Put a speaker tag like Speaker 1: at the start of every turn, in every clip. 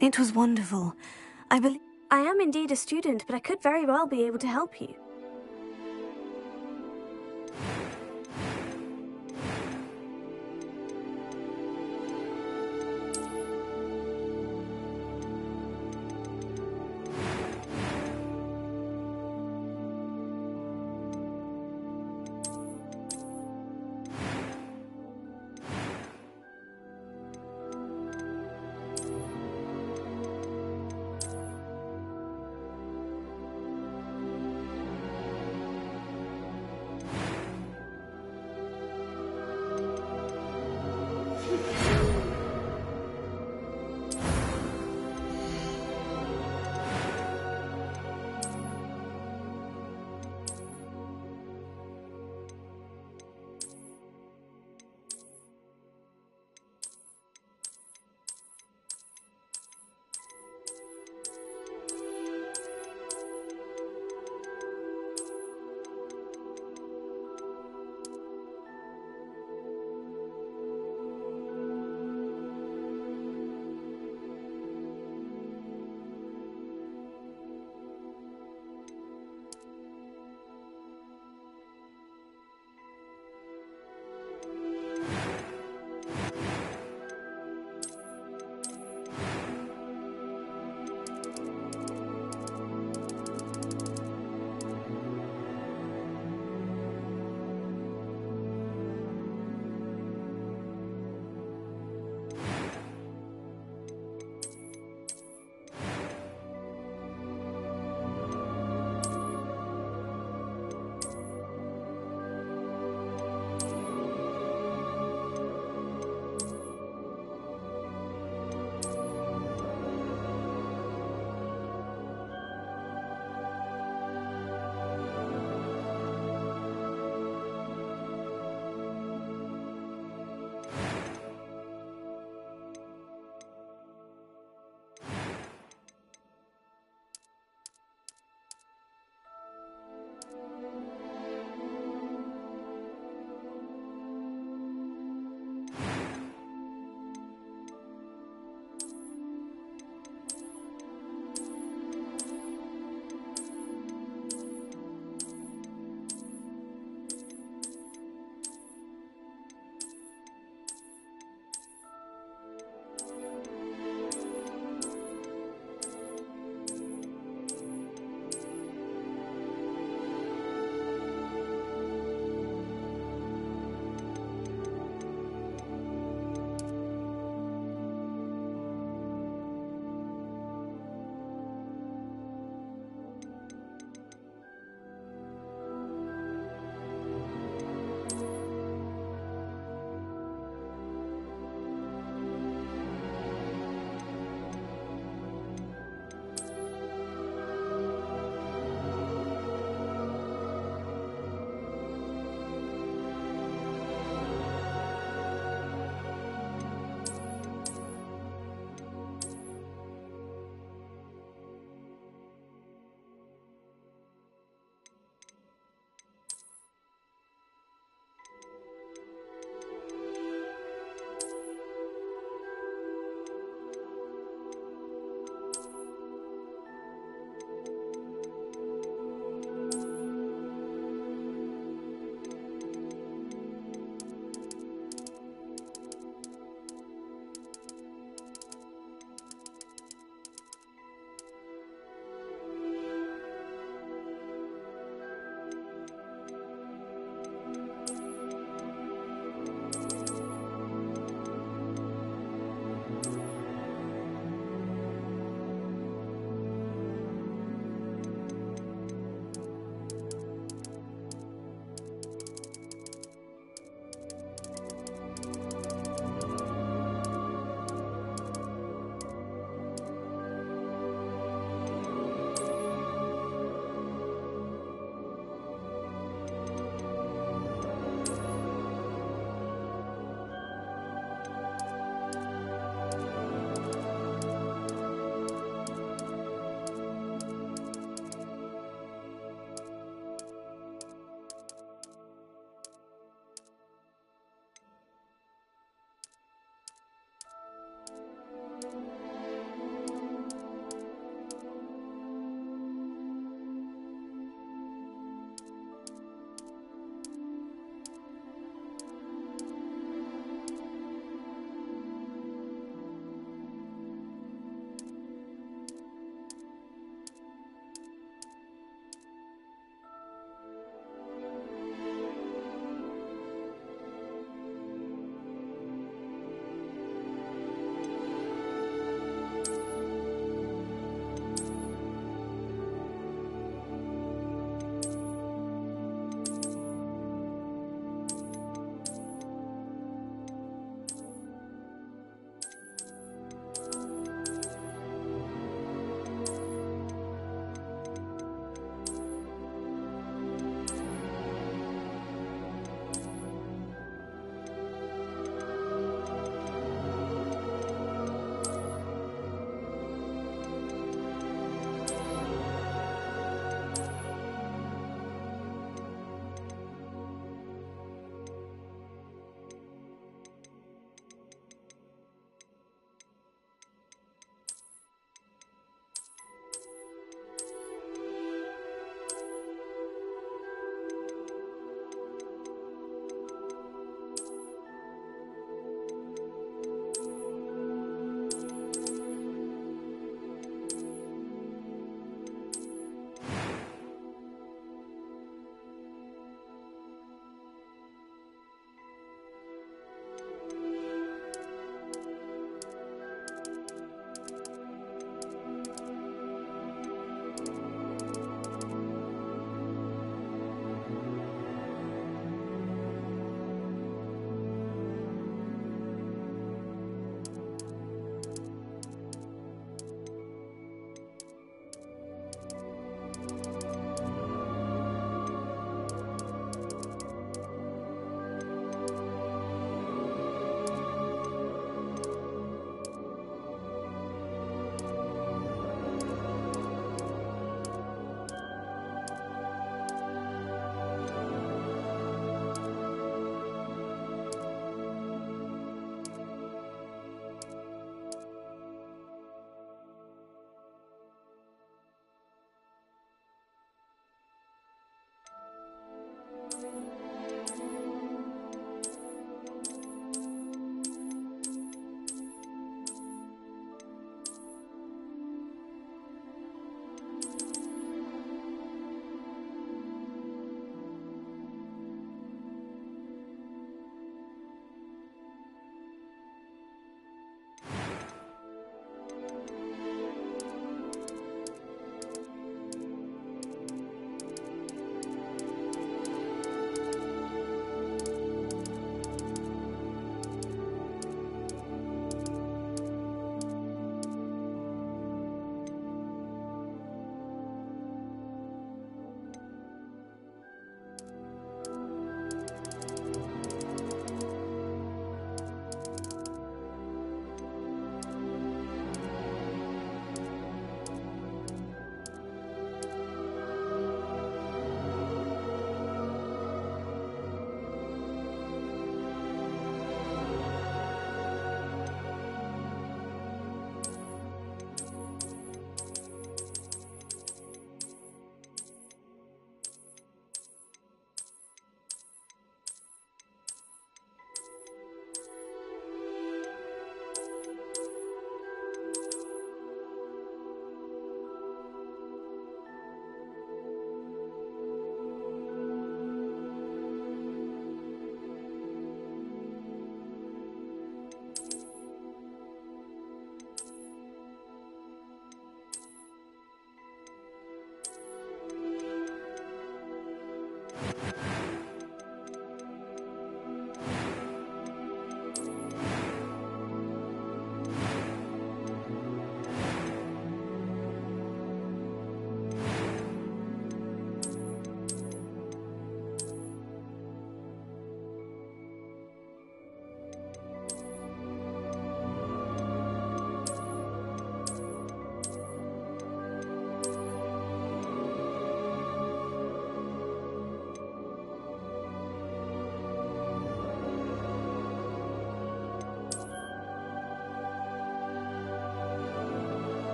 Speaker 1: It was wonderful. I am indeed a student, but I could very well be able to help you.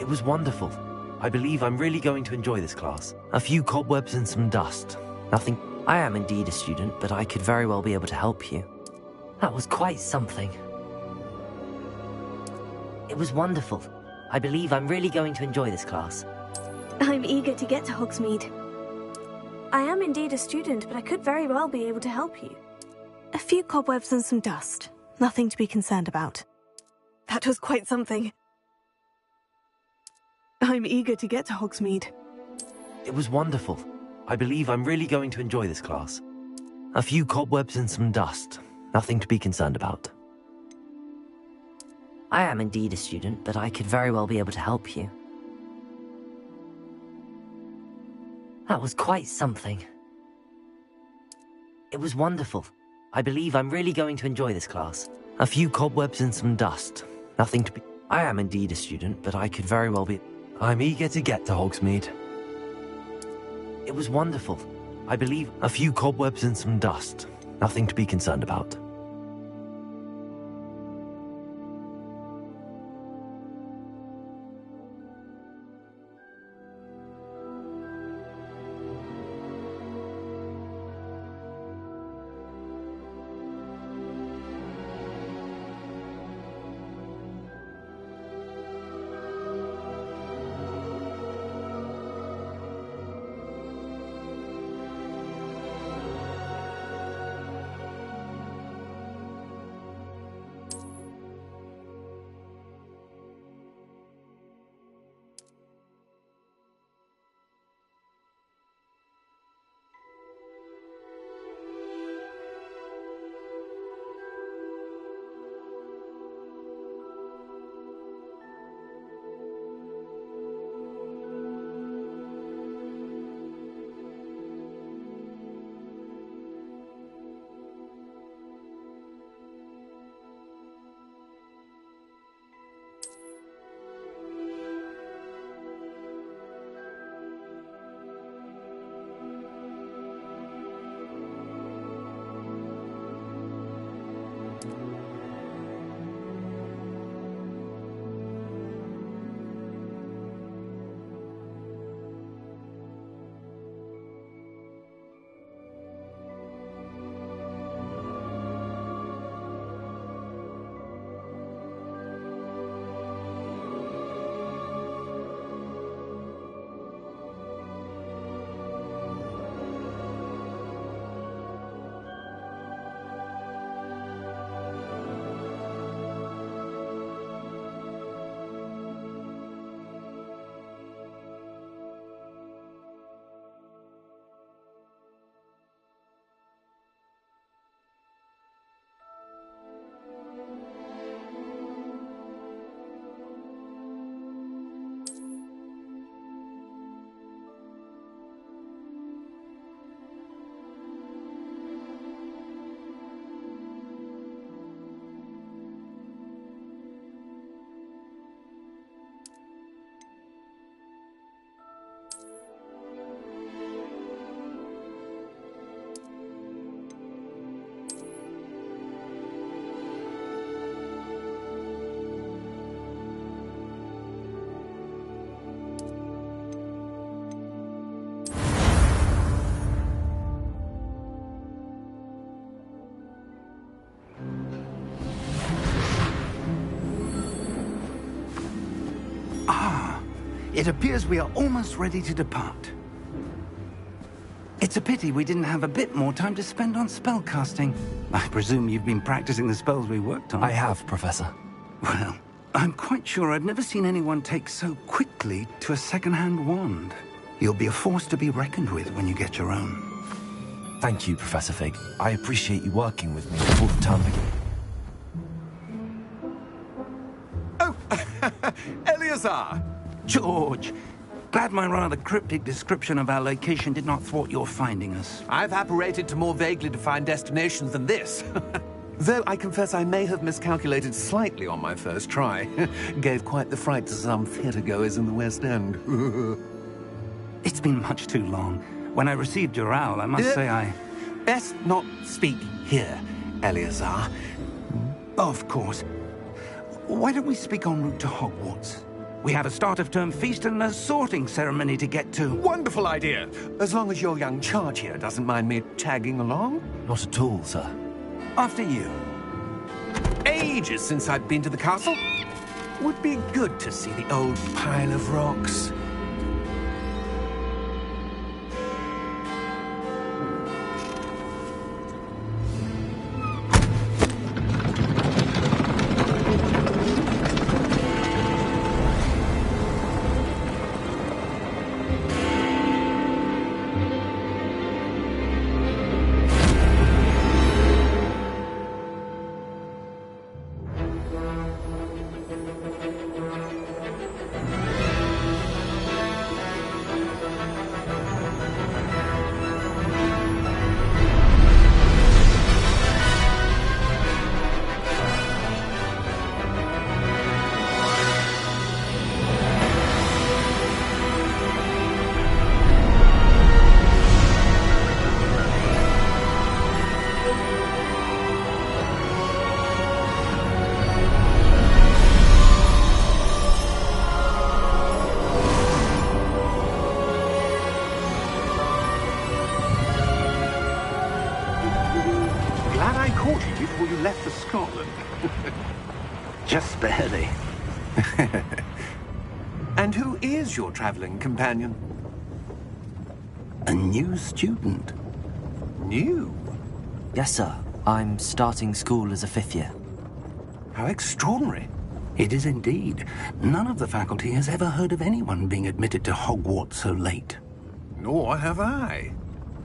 Speaker 2: It was wonderful. I believe I'm really going to enjoy this class. A few cobwebs and some dust. Nothing. I am indeed a student, but I could very well be able to help you. That was quite something. It was wonderful. I believe I'm really going to enjoy this class.
Speaker 1: I'm eager to get to Hogsmeade. I am indeed a student, but I could very well be able to help you. A few cobwebs and some dust. Nothing to be concerned about. That was quite something. I'm eager to get to Hogsmeade.
Speaker 2: It was wonderful. I believe I'm really going to enjoy this class. A few cobwebs and some dust. Nothing to be concerned about. I am indeed a student, but I could very well be able to help you. That was quite something. It was wonderful. I believe I'm really going to enjoy this class. A few cobwebs and some dust. Nothing to be... I am indeed a student, but I could very well be... I'm eager to get to Hogsmeade. It was wonderful. I believe a few cobwebs and some dust. Nothing to be concerned about.
Speaker 3: It appears we are almost ready to depart. It's a pity we didn't have a bit more time to spend on spellcasting. I presume you've been practicing the spells we worked on.
Speaker 2: I have, Professor.
Speaker 3: Well, I'm quite sure I've never seen anyone take so quickly to a second-hand wand. You'll be a force to be reckoned with when you get your own.
Speaker 2: Thank you, Professor Fig. I appreciate you working with me before the term begins.
Speaker 4: Oh, Eleazar!
Speaker 3: George, glad my rather cryptic description of our location did not thwart your finding us.
Speaker 4: I've apparated to more vaguely defined destinations than this. Though I confess I may have miscalculated slightly on my first try. Gave quite the fright to some theatre-goers in the West End.
Speaker 3: It's been much too long. When I received your owl, I must say I...
Speaker 4: Best not speak here, Eleazar.
Speaker 3: Of course. Why don't we speak en route to Hogwarts? We have a start-of-term feast and a sorting ceremony to get to.
Speaker 4: Wonderful idea! As long as your young charge here doesn't mind me tagging along.
Speaker 2: Not at all, sir.
Speaker 3: After you.
Speaker 4: Ages since I've been to the castle. Would be good to see the old pile of rocks. Before you left for Scotland.
Speaker 3: Just barely.
Speaker 4: And who is your traveling companion?
Speaker 3: A new student.
Speaker 4: New?
Speaker 2: Yes, sir. I'm starting school as a 5th year.
Speaker 4: How extraordinary.
Speaker 3: It is indeed. None of the faculty has ever heard of anyone being admitted to Hogwarts so late.
Speaker 4: Nor have I.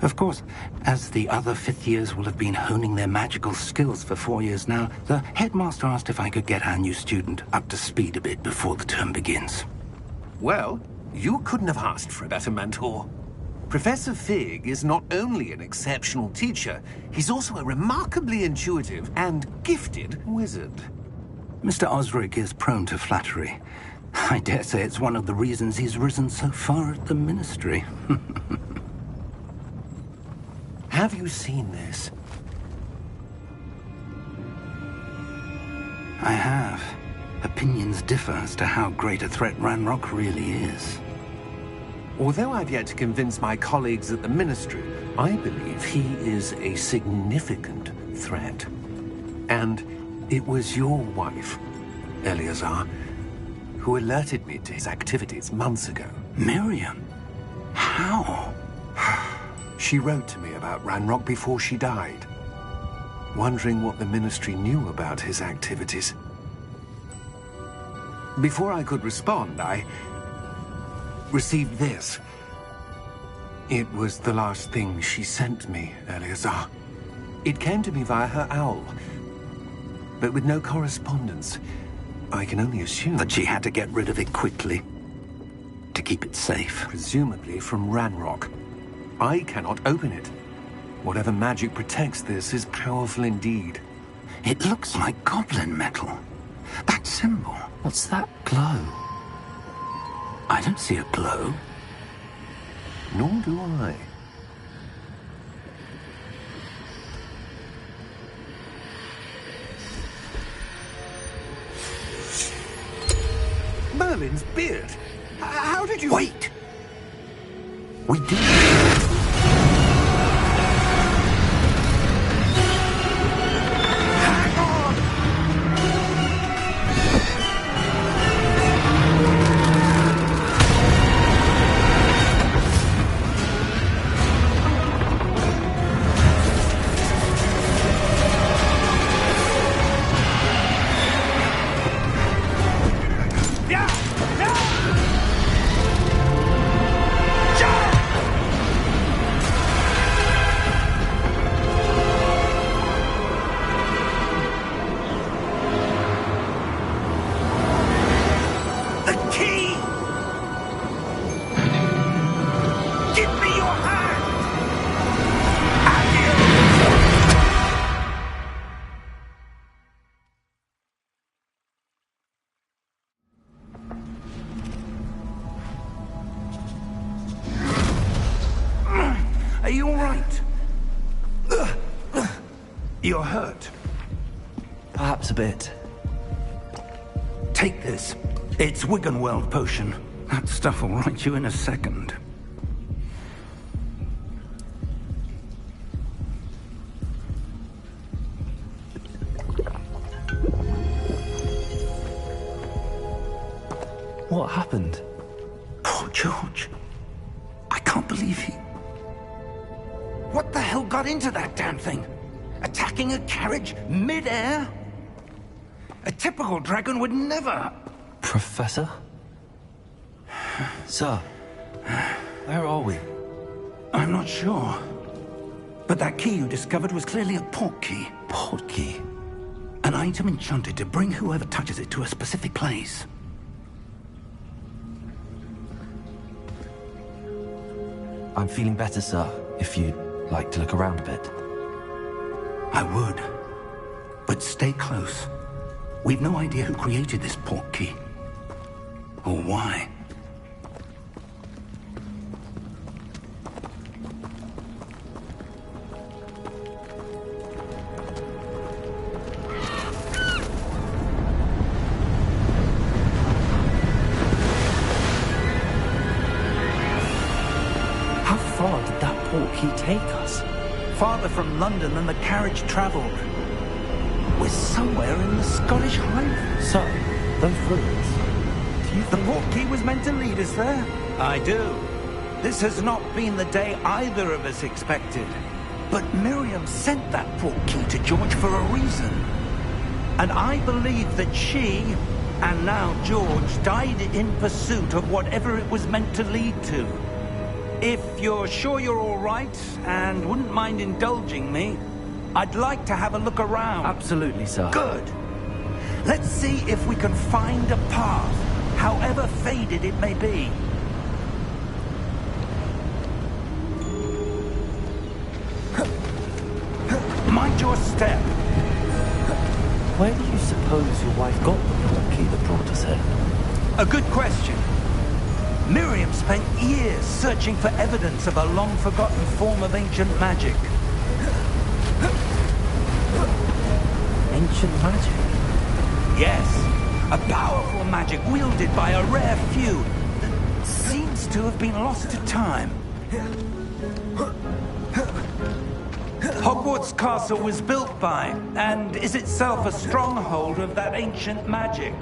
Speaker 3: Of course, as the other 5th years will have been honing their magical skills for 4 years now, the headmaster asked if I could get our new student up to speed a bit before the term begins.
Speaker 4: Well, you couldn't have asked for a better mentor. Professor Fig is not only an exceptional teacher, he's also a remarkably intuitive and gifted wizard.
Speaker 3: Mr. Osric is prone to flattery. I dare say it's one of the reasons he's risen so far at the Ministry.
Speaker 4: Have you seen this?
Speaker 3: I have. Opinions differ as to how great a threat Ranrock really is.
Speaker 4: Although I've yet to convince my colleagues at the Ministry, I believe he is a significant threat. And it was your wife, Eleazar, who alerted me to his activities months ago.
Speaker 3: Miriam? How?
Speaker 4: She wrote to me about Ranrock before she died, wondering what the Ministry knew about his activities. Before I could respond, I received this. It was the last thing she sent me, Eleazar. It came to me via her owl, but with no correspondence. I can only assume
Speaker 3: That she had to get rid of it quickly, to keep it safe.
Speaker 4: presumably from Ranrock. I cannot open it. Whatever magic protects this is powerful indeed.
Speaker 3: It looks like goblin metal. That symbol.
Speaker 2: What's that glow?
Speaker 3: I don't see a glow.
Speaker 4: Nor do I. Merlin's beard. How did you...
Speaker 3: Wait! We do.
Speaker 4: Hang on!
Speaker 3: You're hurt.
Speaker 2: Perhaps a bit.
Speaker 3: Take this. It's Wiggenweld potion. That stuff will right you in a second.
Speaker 2: What happened?
Speaker 3: Poor George. I can't believe he... What the hell got into that damn thing? Attacking a carriage mid-air? A typical dragon would never...
Speaker 2: Professor? Sir, where are we?
Speaker 3: I'm not sure. But that key you discovered was clearly a port key.
Speaker 2: Port key?
Speaker 3: An item enchanted to bring whoever touches it to a specific place.
Speaker 2: I'm feeling better, sir, if you'd like to look around a bit.
Speaker 3: I would. But stay close. We've no idea who created this port key. Or why.
Speaker 2: How far did that port key take us?
Speaker 3: Farther from London than the carriage travelled. We're somewhere in the Scottish Highlands.
Speaker 2: Sir, those ruins. Do you
Speaker 3: The
Speaker 2: think...
Speaker 3: port key was meant to lead us there? I do. This has not been the day either of us expected. But Miriam sent that port key to George for a reason. And I believe that she, and now George, died in pursuit of whatever it was meant to lead to. If you're sure you're all right, and wouldn't mind indulging me, I'd like to have a look around.
Speaker 2: Absolutely, sir.
Speaker 3: Good. Let's see if we can find a path, however faded it may be. Mind your step.
Speaker 2: Where do you suppose your wife got the port key that brought us here?
Speaker 3: A good question. Miriam spent years searching for evidence of a long-forgotten form of ancient magic.
Speaker 2: Ancient magic?
Speaker 3: Yes, a powerful magic wielded by a rare few that seems to have been lost to time. Hogwarts Castle was built by, and is itself a stronghold of that ancient magic.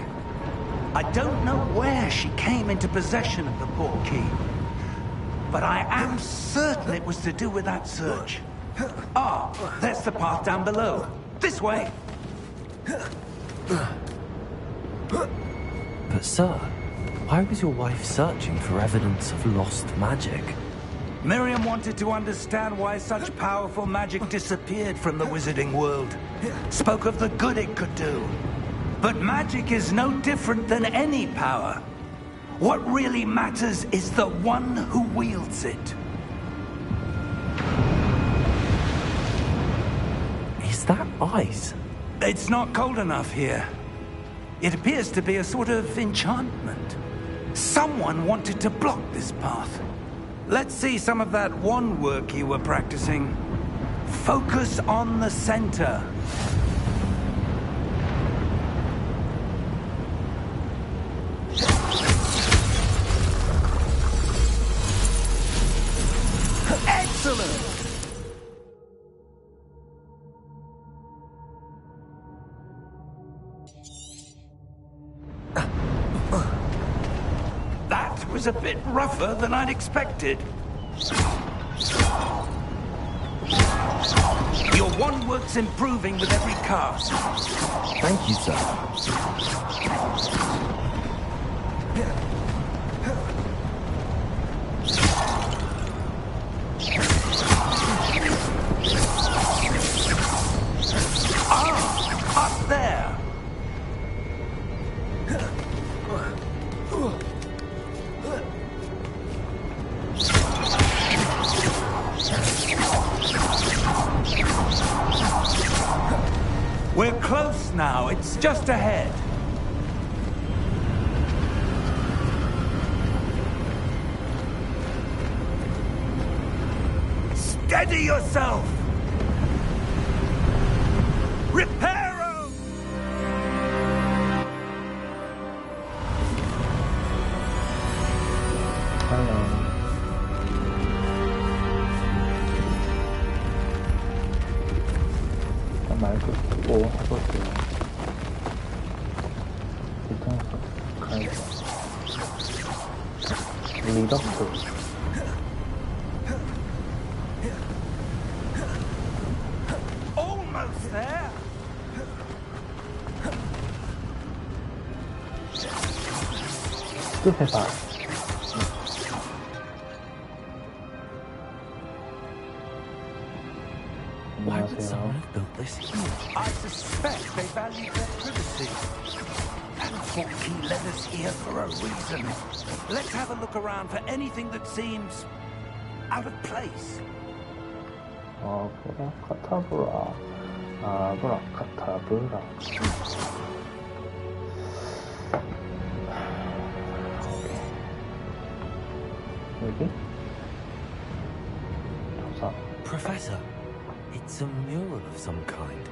Speaker 3: I don't know where she came into possession of the port key, but I am certain it was to do with that search. Ah, there's the path down below. This way.
Speaker 2: But sir, why was your wife searching for evidence of lost magic?
Speaker 3: Miriam wanted to understand why such powerful magic disappeared from the wizarding world. Spoke of the good it could do. But magic is no different than any power. What really matters is the one who wields it.
Speaker 2: Is that ice?
Speaker 3: It's not cold enough here. It appears to be a sort of enchantment. Someone wanted to block this path. Let's see some of that wand work you were practicing. Focus on the center. Excellent! That was a bit rougher than I'd expected. Your wand work's improving with every cast.
Speaker 2: Thank you, sir.
Speaker 3: Up there! We're close now. It's just ahead. Steady yourself! Reparo!
Speaker 5: 마이크 끄고 해볼게요. 뒤통수 가이드 리덕트
Speaker 3: Almost there.
Speaker 5: 습해봐.
Speaker 2: Why would
Speaker 5: 안녕하세요.
Speaker 2: someone have built this here?
Speaker 3: I suspect they value their privacy. That portkey led us here for a reason. Let's have a look around for anything that seems out of place.
Speaker 5: 아브라카타브라 아브라카타브라 여기? 조사
Speaker 2: Professor, it's a mural of some kind.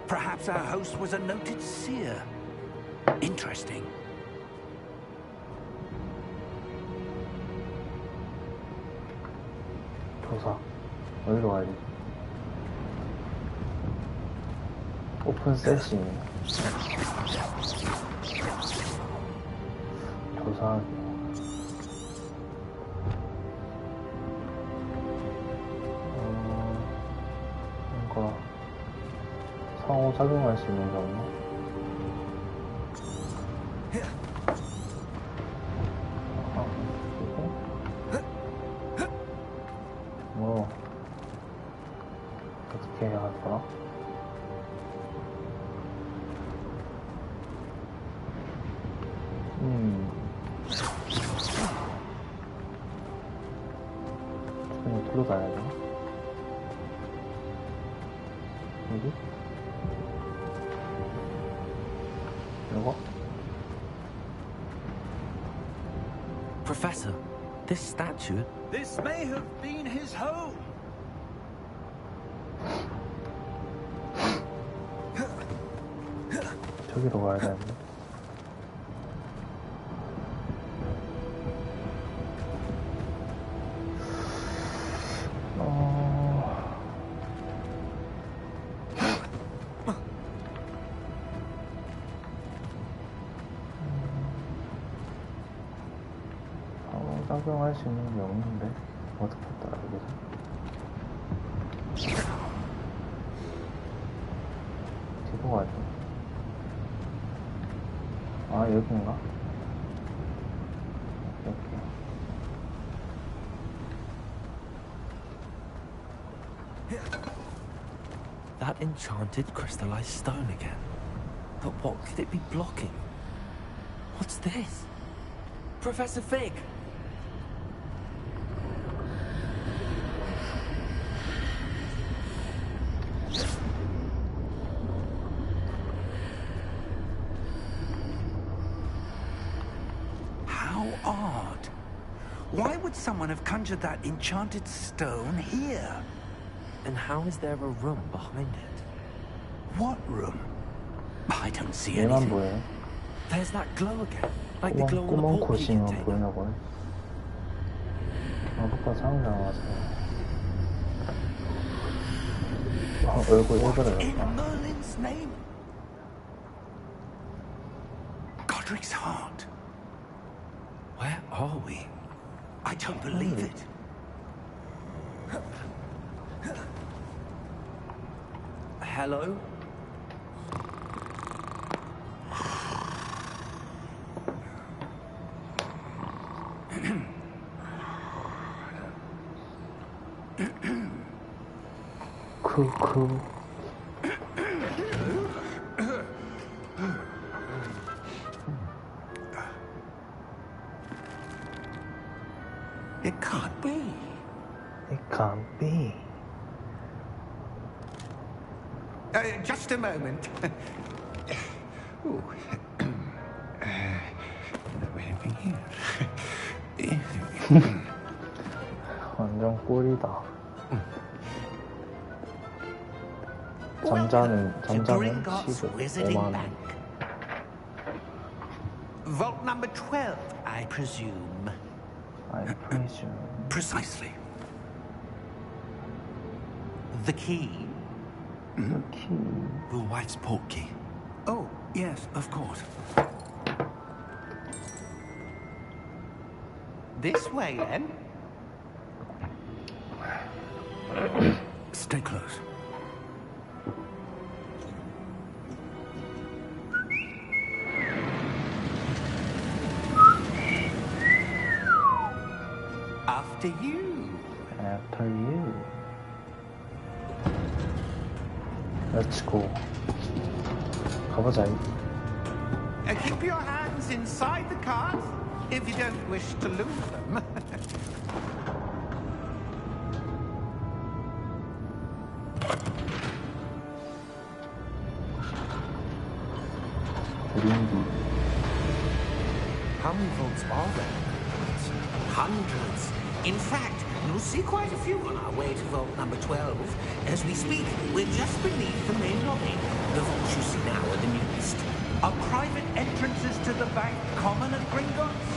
Speaker 3: Perhaps our host was a noted seer. Interesting.
Speaker 5: 조사 어디로 가야 되지? 오픈 세싱 조사하기 뭔가 상호작용할 수 있는 게 없나? 뭐 어떻게 해야 하더라? 지금 어디로 가야 되나? 여기? 이거?
Speaker 2: Professor, this statue.
Speaker 3: This may have been his home.
Speaker 5: 저기로 가야 되는데. 작용할 수 있는 게 없는데 어떻게 따라야 되지? 뒤로 가죠. 아 여긴가?
Speaker 2: That enchanted crystallized stone again. But what could it be blocking? What's this? Professor Fig!
Speaker 3: How odd. Why would someone have conjured that enchanted stone here?
Speaker 2: And how is there a room behind it?
Speaker 3: What room? I don't see
Speaker 5: 얘만
Speaker 3: anything.
Speaker 5: 보여.
Speaker 2: There's that glow again. Like the glow on the
Speaker 5: 구멍
Speaker 2: portkey
Speaker 5: 고시만
Speaker 2: container.
Speaker 5: 보이나 보네. 아까 상장 와서 얼굴
Speaker 3: In
Speaker 5: 일그러졌다.
Speaker 3: Merlin's name? Godric's heart.
Speaker 2: Where are we?
Speaker 3: I don't believe it.
Speaker 2: Hello?
Speaker 5: 크크.
Speaker 3: It can't be.
Speaker 5: It can't be.
Speaker 3: Just a moment. Ooh. Anything here?
Speaker 5: 완전 꿀이다. 잠자는
Speaker 3: Gringotts
Speaker 5: 시급
Speaker 3: Wizarding
Speaker 5: 5만 원.
Speaker 3: Bank. Vault number 12, I presume.
Speaker 5: I presume.
Speaker 3: Precisely. The key?
Speaker 5: The key.
Speaker 2: Your wife's portkey.
Speaker 3: Oh, yes, of course. This way, then. Stay close. After you.
Speaker 5: After you. Let's go. 가보자.
Speaker 3: Keep your hands inside the cart if you don't wish to lose them.
Speaker 5: 그림기.
Speaker 3: How many vaults are there? Hundreds. In fact, you'll see quite a few on our way to vault number 12. As we speak, we're just beneath the main lobby. The vaults you see now are the newest. Are private entrances to the bank common at Gringotts?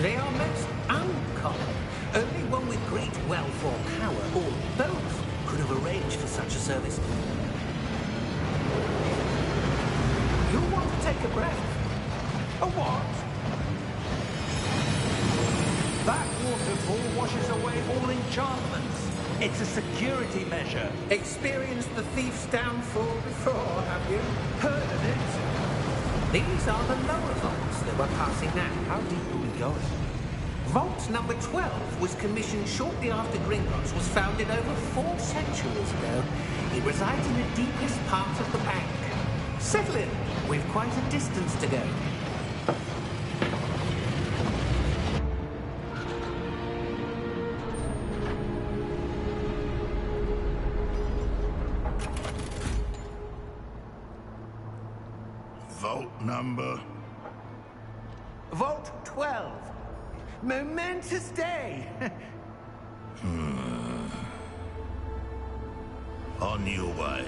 Speaker 3: They are most uncommon. Only one with great wealth or power, or both, could have arranged for such a service. You'll want to take a breath. A what? That waterfall washes away all enchantments. It's a security measure. Experienced the thief's downfall before, have you? Heard of it? These are the lower vaults that we're passing now. How deep are we going? Vault number 12 was commissioned shortly after Gringotts was founded over 4 centuries ago. It resides in the deepest part of the bank. Settle in. We've quite a distance to go.
Speaker 6: Vault number?
Speaker 3: Vault 12. Momentous day.
Speaker 6: On your way.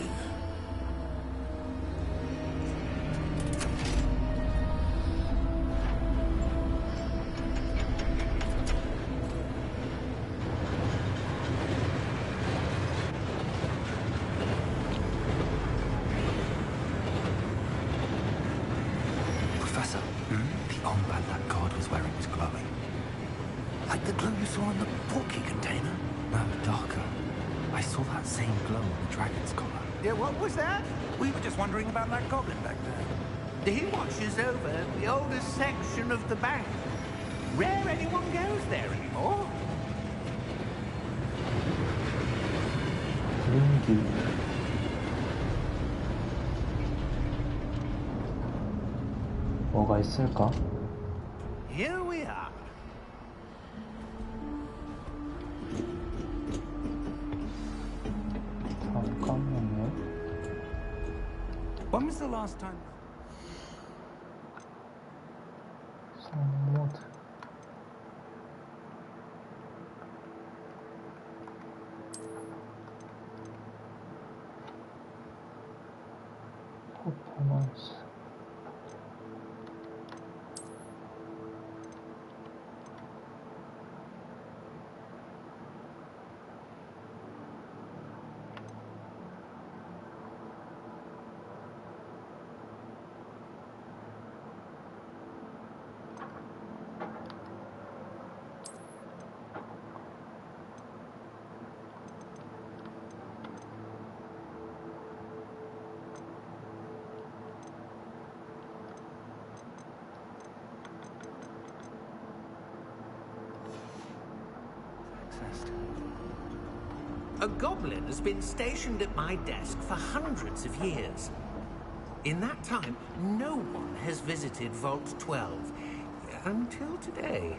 Speaker 2: Professor, the armband that guard was wearing was glowing.
Speaker 3: Like the glow you saw in the portkey container?
Speaker 2: No, darker. I saw that same glow on the dragon's collar.
Speaker 3: Yeah, what was that? We were just wondering about that goblin back there. He watches over the oldest section of the bank. Rare anyone goes there anymore.
Speaker 5: 그림기. 뭐가 있을까?
Speaker 3: Here we are.
Speaker 5: 잠깐만요.
Speaker 3: When was the last time?
Speaker 5: 성모드. 퍼포먼스.
Speaker 3: A goblin has been stationed at my desk for hundreds of years. In that time, no one has visited Vault 12 until today.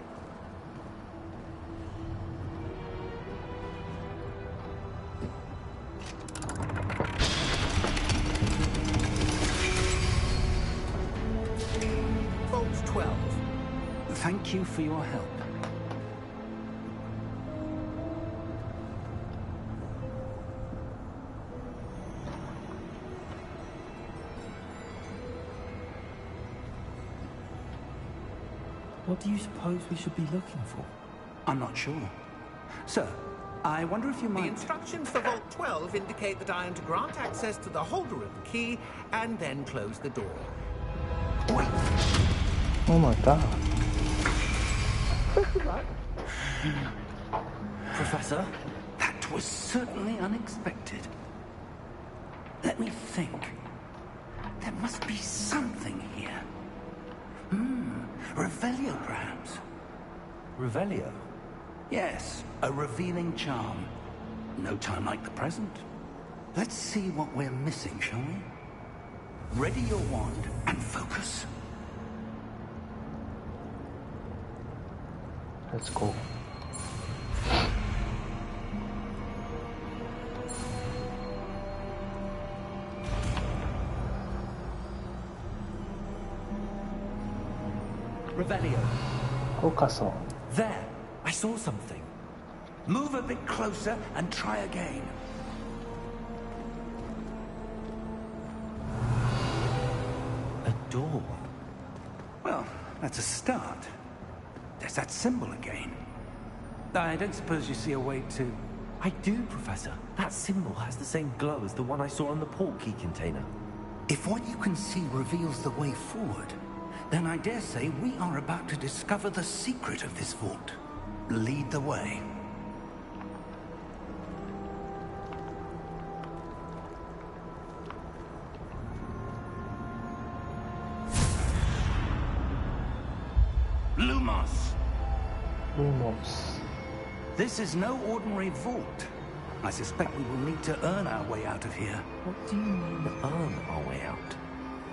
Speaker 3: Vault 12. Thank you for your help.
Speaker 2: What do you suppose we should be looking for?
Speaker 3: I'm not sure. Sir, I wonder if you might...
Speaker 7: The instructions for Vault 12 indicate that I am to grant access to the holder of the key and then close the door.
Speaker 3: Wait.
Speaker 5: Oh my god.
Speaker 2: Professor?
Speaker 3: That was certainly unexpected. Let me think. There must be something here. Revelio, perhaps.
Speaker 2: Revelio?
Speaker 3: Yes, a revealing charm. No time like the present. Let's see what we're missing, shall we? Ready your wand and focus.
Speaker 5: Let's go.
Speaker 2: Revelio.
Speaker 5: Focus on.
Speaker 2: There! I saw something.
Speaker 3: Move a bit closer and try again.
Speaker 2: A door.
Speaker 3: Well, that's a start. There's that symbol again. I don't suppose you see a way to...
Speaker 2: I do, Professor. That symbol has the same glow as the one I saw on the port key container.
Speaker 3: If what you can see reveals the way forward, then I dare say we are about to discover the secret of this vault. Lead the way. Lumos!
Speaker 5: Lumos.
Speaker 3: This is no ordinary vault. I suspect we will need to earn our way out of here.
Speaker 2: What do you mean, earn our way out?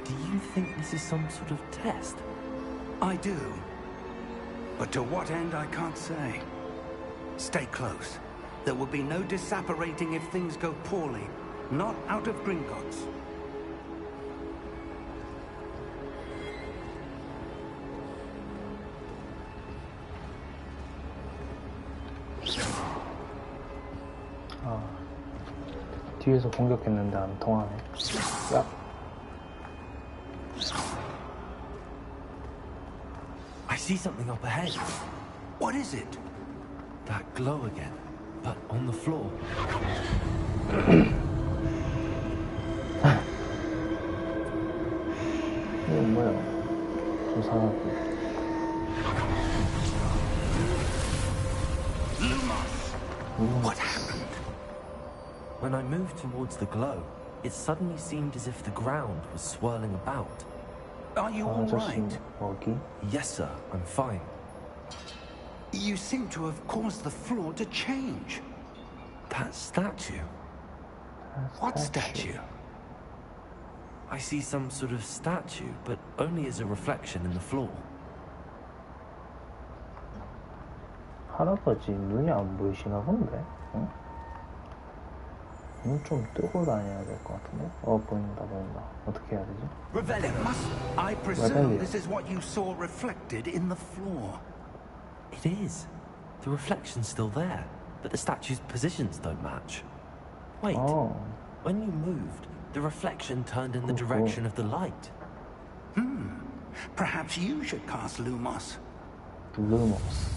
Speaker 2: Do you think this is some sort of test?
Speaker 3: I do. But to what end, I can't say. Stay close. There will be no disapparating if things go poorly. Not out of Gringotts.
Speaker 5: 아, 뒤에서 공격했는데 안 통하네. 야.
Speaker 2: I see something up ahead.
Speaker 3: What is it?
Speaker 2: That glow again, but on the floor.
Speaker 5: 이건 뭐야? 저 사람들.
Speaker 3: Lumos! What happened?
Speaker 2: When I moved towards the glow, it suddenly seemed as if the ground was swirling about.
Speaker 3: Are you all
Speaker 5: 아저씨
Speaker 3: right?
Speaker 5: 여기?
Speaker 2: Yes, sir, I'm fine.
Speaker 3: You seem to have caused the floor to change.
Speaker 2: That statue.
Speaker 3: What statue?
Speaker 2: I see some sort of statue, but only as a reflection in the floor.
Speaker 5: 할아버지 눈이 안 보이시나 본데? 응? 눈 좀 뜨고 다녀야 될 것 같은데? 보인다. 어떻게 해야 되지?
Speaker 3: I presume this is what you saw reflected in the floor.
Speaker 2: It is. The reflection's still there, but the statue's positions don't match. Wait,
Speaker 5: Oh.
Speaker 2: when you moved, the reflection turned in the direction of the light.
Speaker 3: Perhaps you should cast Lumos.
Speaker 5: Lumos.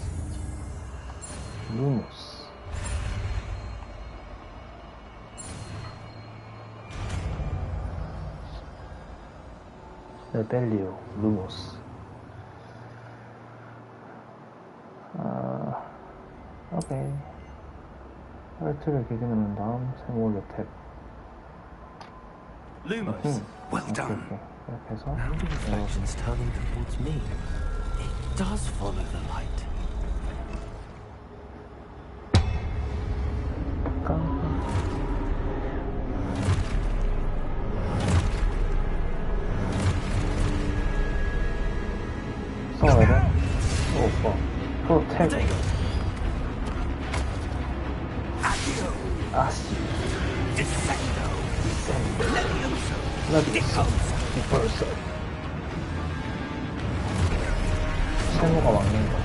Speaker 5: Lumos. Rebelio. Lumos. 오케이. 알트를 기기 누른 다음 세모를 탭.
Speaker 2: Lumos.
Speaker 3: Well done.
Speaker 5: 이렇게 해서
Speaker 2: Now the reflection's turning towards me. It does follow the light.
Speaker 5: 써야 돼? 오빠. 프로텍. 아씨. 레비오소. 디펄소. 세모가 막는 거.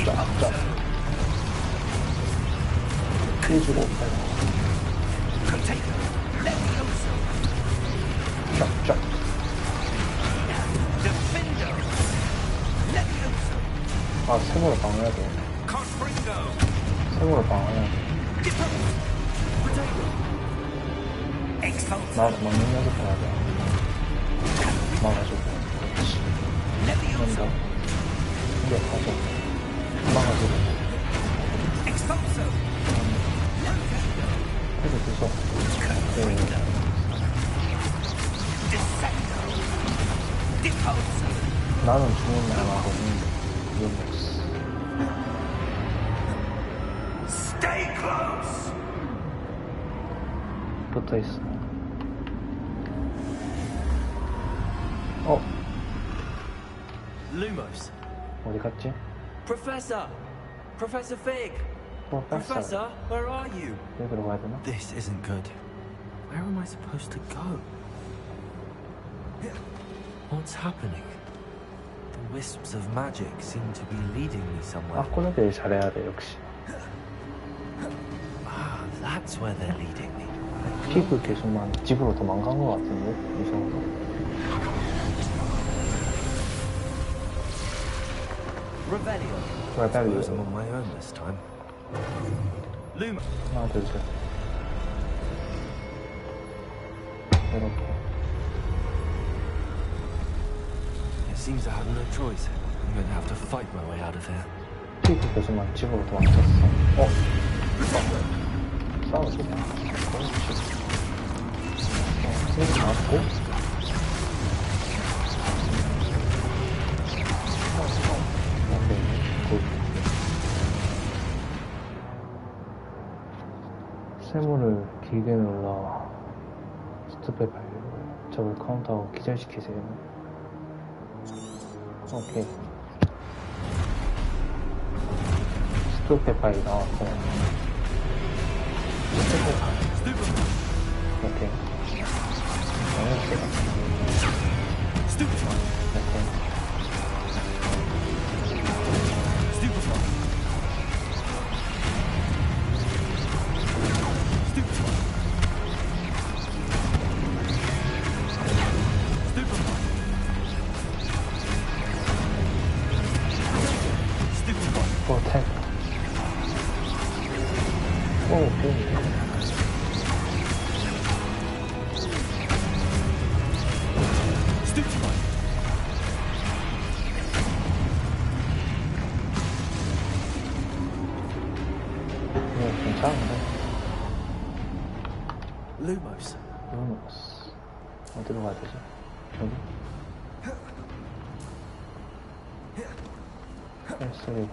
Speaker 5: 쫙쫙. 피해주고 쫙쫙. 아, 세모로 방어해야 돼. 세모로 방어해야 돼. 나와서 막는 연습해야 돼. 막아주고. 그렇지. 그런다. 이게 가서. 막아주고. 그래도 계속. 나는 주문 안 하거든. 루머스.
Speaker 3: Stay close.
Speaker 5: 붙어 있어.
Speaker 2: Lumos.
Speaker 5: 어디 갔지?
Speaker 2: Professor! Professor Fig!
Speaker 5: Professor.
Speaker 2: where are you?
Speaker 5: 여기 들어가야 되나?
Speaker 2: This isn't good. Where am I supposed to go? What's happening? The wisps of magic seem to be leading me somewhere.
Speaker 5: 아코네들 잘해야 돼, 역시.
Speaker 2: Ah, that's where they're leading me.
Speaker 5: 피그 계속만 집으로 도망간 것 같은데? 무서워서.
Speaker 2: Revelio.
Speaker 5: Revelio.
Speaker 2: I'm on my own this time. Luma.
Speaker 5: 하나, 둘, 셋. 이렇게.
Speaker 2: It seems I have no choice. I'm going to have to fight my way out of here.
Speaker 5: 피그 계속만 집으로 도망쳤어. 싸우지 마. 그렇지. 이거 맞고. 오케이, 굿. 세모를 길게 눌러 스톱에 발리고 적을 카운트하고 기절시키세요. 오케이. 스톱에 발이 나왔어. 스톱에 발. 오케이. 오케이. 탭. 오케이. 괜찮은데?
Speaker 2: Lumos.
Speaker 5: 루머스. 어디로 가야 되지? 여기? 헬스리.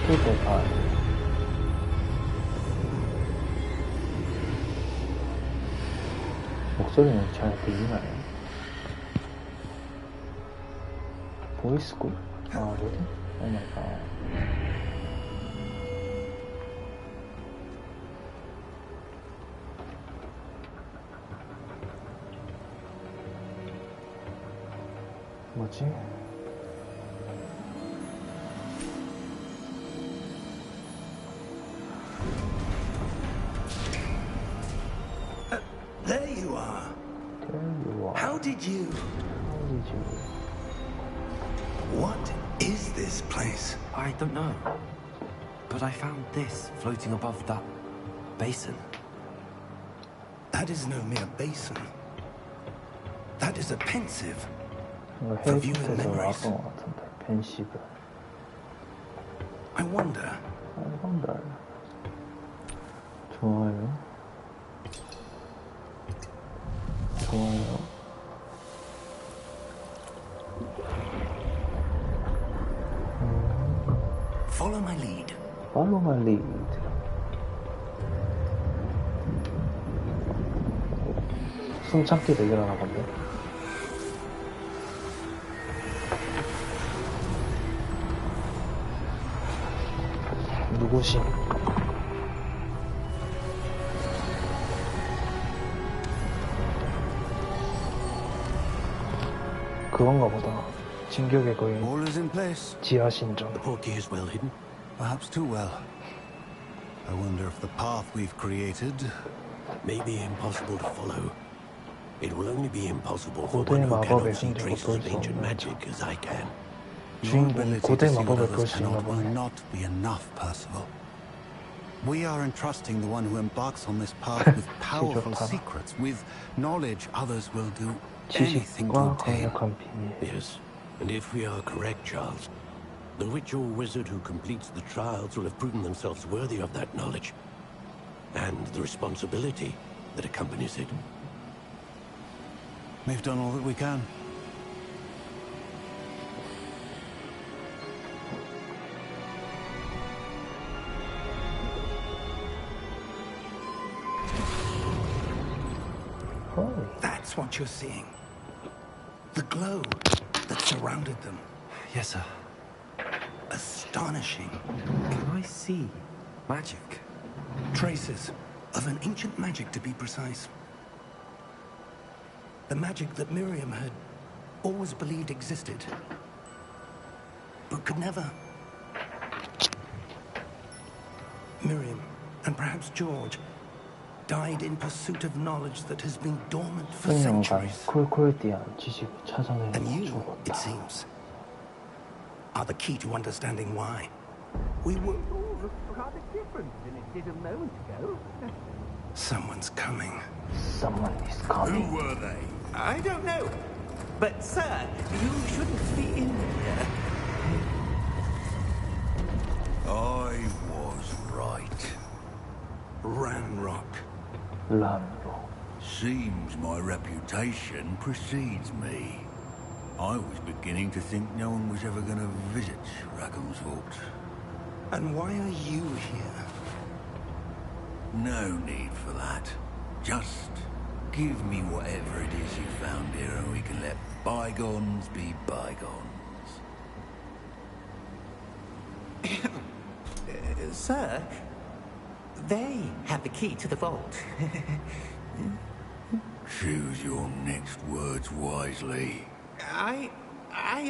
Speaker 5: 스토브 발. 목소리는 잘 들리나요? 보이스쿨? 아, 뭐지? 오 마이 갓. 뭐지?
Speaker 3: There you are.
Speaker 5: There you are.
Speaker 3: How did you...
Speaker 5: How did you...
Speaker 3: What is this place?
Speaker 2: I don't know. But I found this floating above that basin.
Speaker 3: That is no mere basin. That is a pensive.
Speaker 5: 이거
Speaker 3: For viewing
Speaker 5: 헬스에서
Speaker 3: memories.
Speaker 5: 나왔던 것 같은데. 펜시브.
Speaker 3: I wonder.
Speaker 5: I wonder. 좋아요. 좋아요.
Speaker 3: Follow my lead.
Speaker 5: Follow my lead. 숨참기 대결하나 본데. 누구시? 그건가 보다. 진격의 거인
Speaker 3: All is in place.
Speaker 5: 지하 신전.
Speaker 3: The portkey is well hidden.
Speaker 8: perhaps too well. I wonder if the path we've created
Speaker 9: may be impossible to follow. It will only be impossible for
Speaker 5: 고대
Speaker 9: one who
Speaker 5: 마법의
Speaker 9: cannot see
Speaker 5: 흔적을
Speaker 9: traces
Speaker 5: 볼
Speaker 9: of
Speaker 5: 수
Speaker 9: ancient
Speaker 5: 없는
Speaker 9: magic as I can.
Speaker 8: your
Speaker 5: 주인공이
Speaker 8: ability
Speaker 5: 고대
Speaker 8: to see what
Speaker 5: 마법을 볼
Speaker 8: others
Speaker 5: 수 있나
Speaker 8: cannot will
Speaker 5: 보네.
Speaker 8: not be enough, Percival. We are entrusting the one who embarks on this path with powerful
Speaker 5: 지적하라.
Speaker 8: secrets, with knowledge others will do anything to
Speaker 5: 지식과
Speaker 8: obtain.
Speaker 5: 강력한 비밀.
Speaker 9: Yes, and if we are correct, Charles, the witch or wizard who completes the trials will have proven themselves worthy of that knowledge, and the responsibility that accompanies it.
Speaker 8: We've done all that we can.
Speaker 5: Holy.
Speaker 3: That's what you're seeing. The glow that surrounded them.
Speaker 2: Yes, sir.
Speaker 3: Astonishing.
Speaker 2: Can I see magic?
Speaker 3: Traces of an ancient magic, to be precise. The magic that Miriam had always believed existed, but could never. Miriam, and perhaps George, died in pursuit of knowledge that has been dormant for
Speaker 5: 생명과
Speaker 3: centuries.
Speaker 5: 콜콜띠한 지식을
Speaker 3: And
Speaker 5: 찾아내는
Speaker 3: you,
Speaker 5: 죽었다.
Speaker 3: it seems, are the key to understanding why. We were all rather different than it did a moment ago. Someone's coming.
Speaker 5: Someone is
Speaker 6: Who
Speaker 5: coming.
Speaker 6: were they?
Speaker 7: I don't know. But, sir, you shouldn't be in here.
Speaker 6: I was right.
Speaker 3: Ranrock.
Speaker 5: 람로.
Speaker 6: Seems my reputation precedes me. I was beginning to think no one was ever going to visit Rackham's Vault.
Speaker 3: And why are you here?
Speaker 6: No need for that. Just give me whatever it is you found here and we can let bygones be bygones.
Speaker 7: Sir, they have the key to the vault.
Speaker 6: Choose your next words wisely.
Speaker 7: I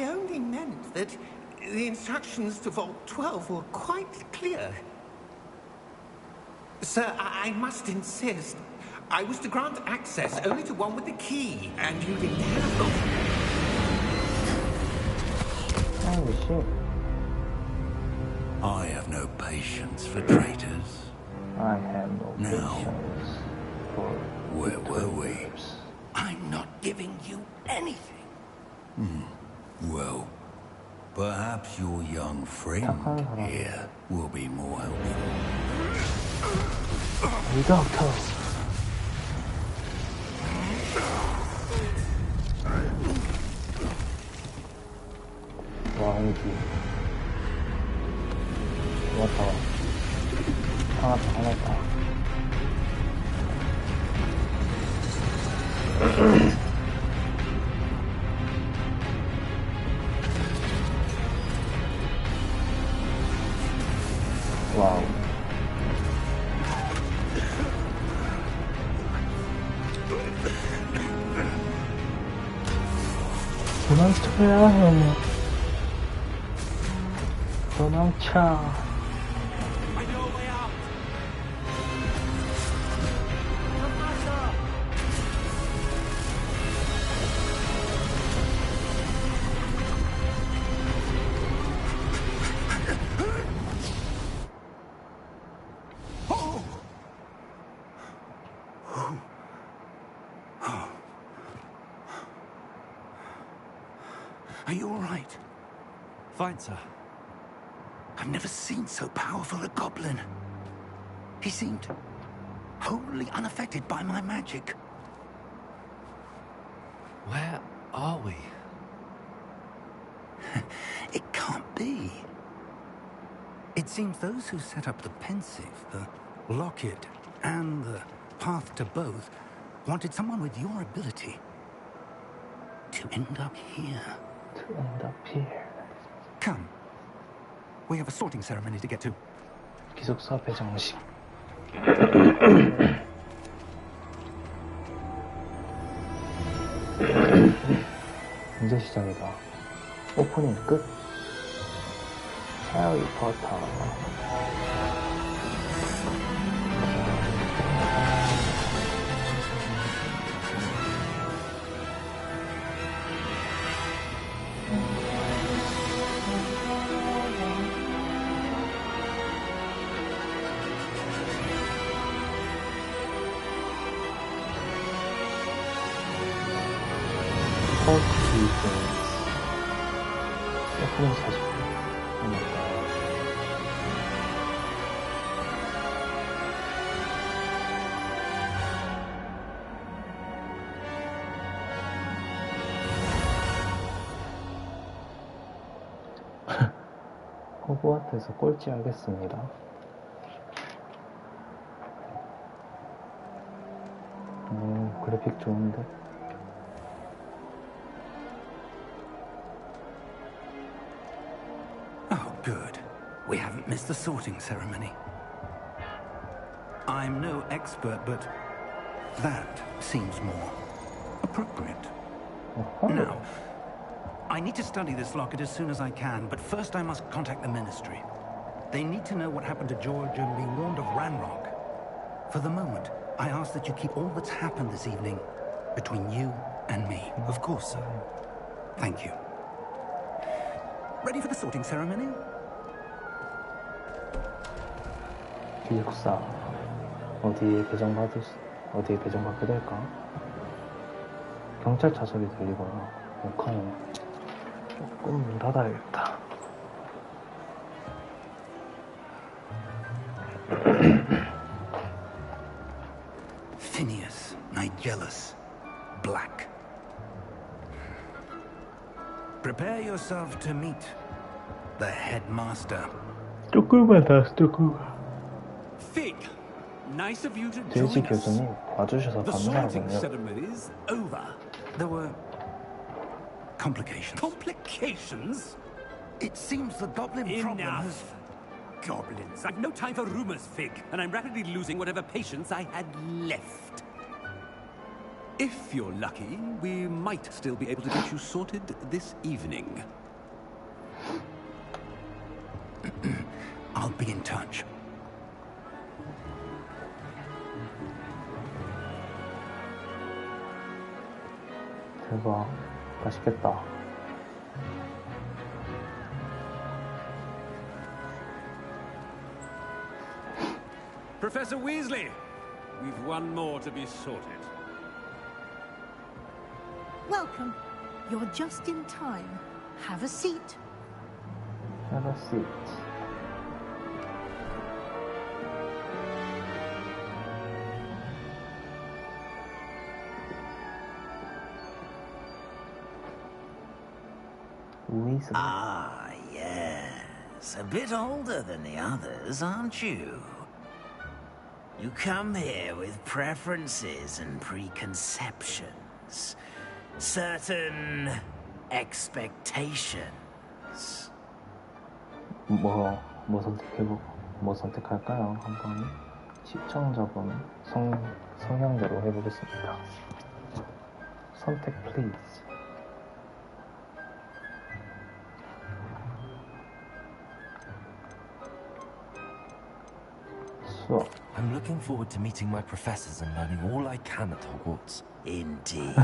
Speaker 7: only meant that the instructions to Vault 12 were quite clear. Sir, I must insist. I was to grant access only to one with the key, and you didn't have them.
Speaker 5: Holy shit.
Speaker 6: I have no patience for traitors.
Speaker 5: I have no
Speaker 6: Now,
Speaker 5: patience for
Speaker 6: where were we?
Speaker 5: betrayers.
Speaker 3: I'm not giving you anything.
Speaker 6: Well, perhaps your young friend
Speaker 5: 착한 사람.
Speaker 6: here will be more helpful.
Speaker 5: 이 닥터. 왕기. 왔다. 하나다. 와우. 도망쳐야 해. 도망쳐.
Speaker 3: Are you all right?
Speaker 2: Fine, sir.
Speaker 3: I've never seen so powerful a goblin. He seemed wholly unaffected by my magic.
Speaker 2: Where are we?
Speaker 3: It can't be. It seems those who set up the pensive, the locket, and the path to both wanted someone with your ability to end up here.
Speaker 5: To end up here.
Speaker 3: Come. We have a sorting ceremony to get to.
Speaker 5: 기숙사 배정식. 이제 시작이다. 오프닝 끝. 해리포터. F 40. 호구와트에서 꼴찌 하겠습니다. 그래픽 좋은데?
Speaker 3: Oh, good. We haven't missed the sorting ceremony. I'm no expert, but that seems more appropriate. Now, I need to study this locket as soon as I can, but first I must contact the Ministry. They need to know what happened to George and be warned of Ranrock. For the moment, I ask that you keep all that's happened this evening between you and me.
Speaker 2: Of course, sir.
Speaker 3: Thank you. Ready for the sorting ceremony?
Speaker 5: 기숙사 어디에 배정받게 될까? 경찰차 소리 들리거나 욱하네. 조금 문 닫아야겠다.
Speaker 3: Phineas, Nigellus, Black. Prepare yourself to meet the headmaster.
Speaker 5: 조금만 더
Speaker 9: Fig, nice of you to
Speaker 5: 돼지
Speaker 9: join us.
Speaker 5: 교수님 와주셔서
Speaker 9: The sorting
Speaker 5: 감사하군요.
Speaker 9: ceremony is over.
Speaker 3: There were complications.
Speaker 9: Complications?
Speaker 3: It seems the goblin problem has...
Speaker 9: Enough. Goblins. I've no time for rumors, Fig, and I'm rapidly losing whatever patience I had left. If you're lucky, we might still be able to get you sorted this evening.
Speaker 3: I'll be in touch.
Speaker 5: 대박. 맛있겠다.
Speaker 9: Professor Weasley, we've one more to be sorted.
Speaker 10: Welcome. You're just in time. Have a seat.
Speaker 5: Have a seat. Weasley.
Speaker 11: Ah, yes. A bit older than the others, aren't you? You come here with preferences and preconceptions. Certain expectations.
Speaker 5: 뭐 선택할까요? 한번 시청자분 성향대로 해보겠습니다. 선택 please. 수업.
Speaker 2: I'm looking forward to meeting my professors and learning all I can at Hogwarts.
Speaker 11: Indeed.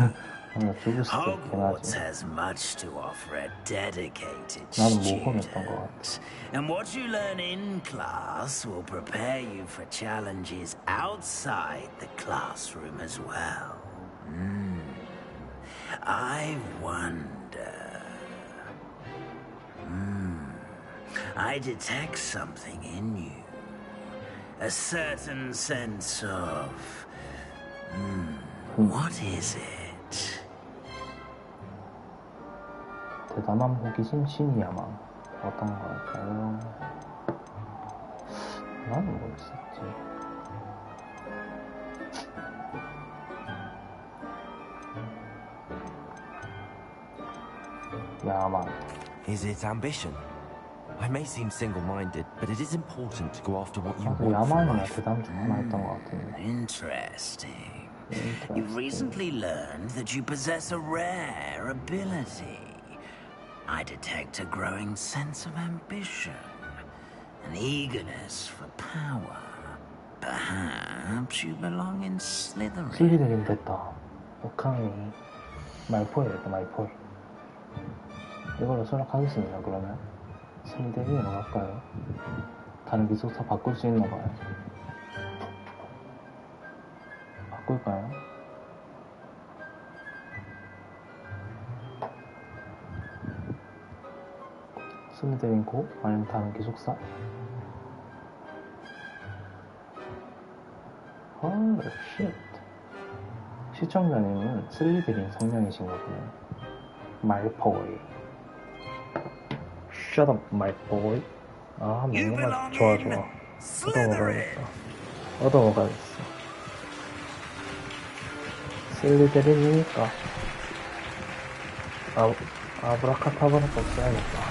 Speaker 5: 죽을 수도 있긴
Speaker 11: Hogwarts
Speaker 5: 하지.
Speaker 11: has much to offer a dedicated
Speaker 5: 나는 모험했던 것 같아.
Speaker 11: student. And what you learn in class will prepare you for challenges outside the classroom as well. I wonder... I detect something in you. A certain sense of... what is it?
Speaker 5: 대담한 호기심 신이야만 어떤 걸까요? 나는 뭘 썼지? 야만.
Speaker 2: Is it ambition? I may seem single-minded, but it is important to go after what you
Speaker 5: 그
Speaker 2: want from
Speaker 5: 야만이나
Speaker 2: life.
Speaker 5: 대담 중 하나 했던 것 같은데.
Speaker 11: Interesting. You've recently learned that you possess a rare ability. I detect a growing sense of ambition. an eagerness for power. Perhaps you belong in Slytherin.
Speaker 5: 슬리데린 됐다. 오카미 말포예요, 말포. 이걸로 수락하겠습니다. 그러면 슬리데린으로 갈까요? 다른 기숙사 바꿀 수 있나 봐요. 바꿀까요? 슬리데린 고? 아니면 다른 기숙사? 헐, 쉣. 시청자님은 슬리데린 성향이신가 보네. 말포이. Shut up, 말포이. 아, 뭔가 좋아. 얻어먹어야겠다. 얻어먹어야겠어. 슬리데린이니까 아브라카타브라도 써야겠다.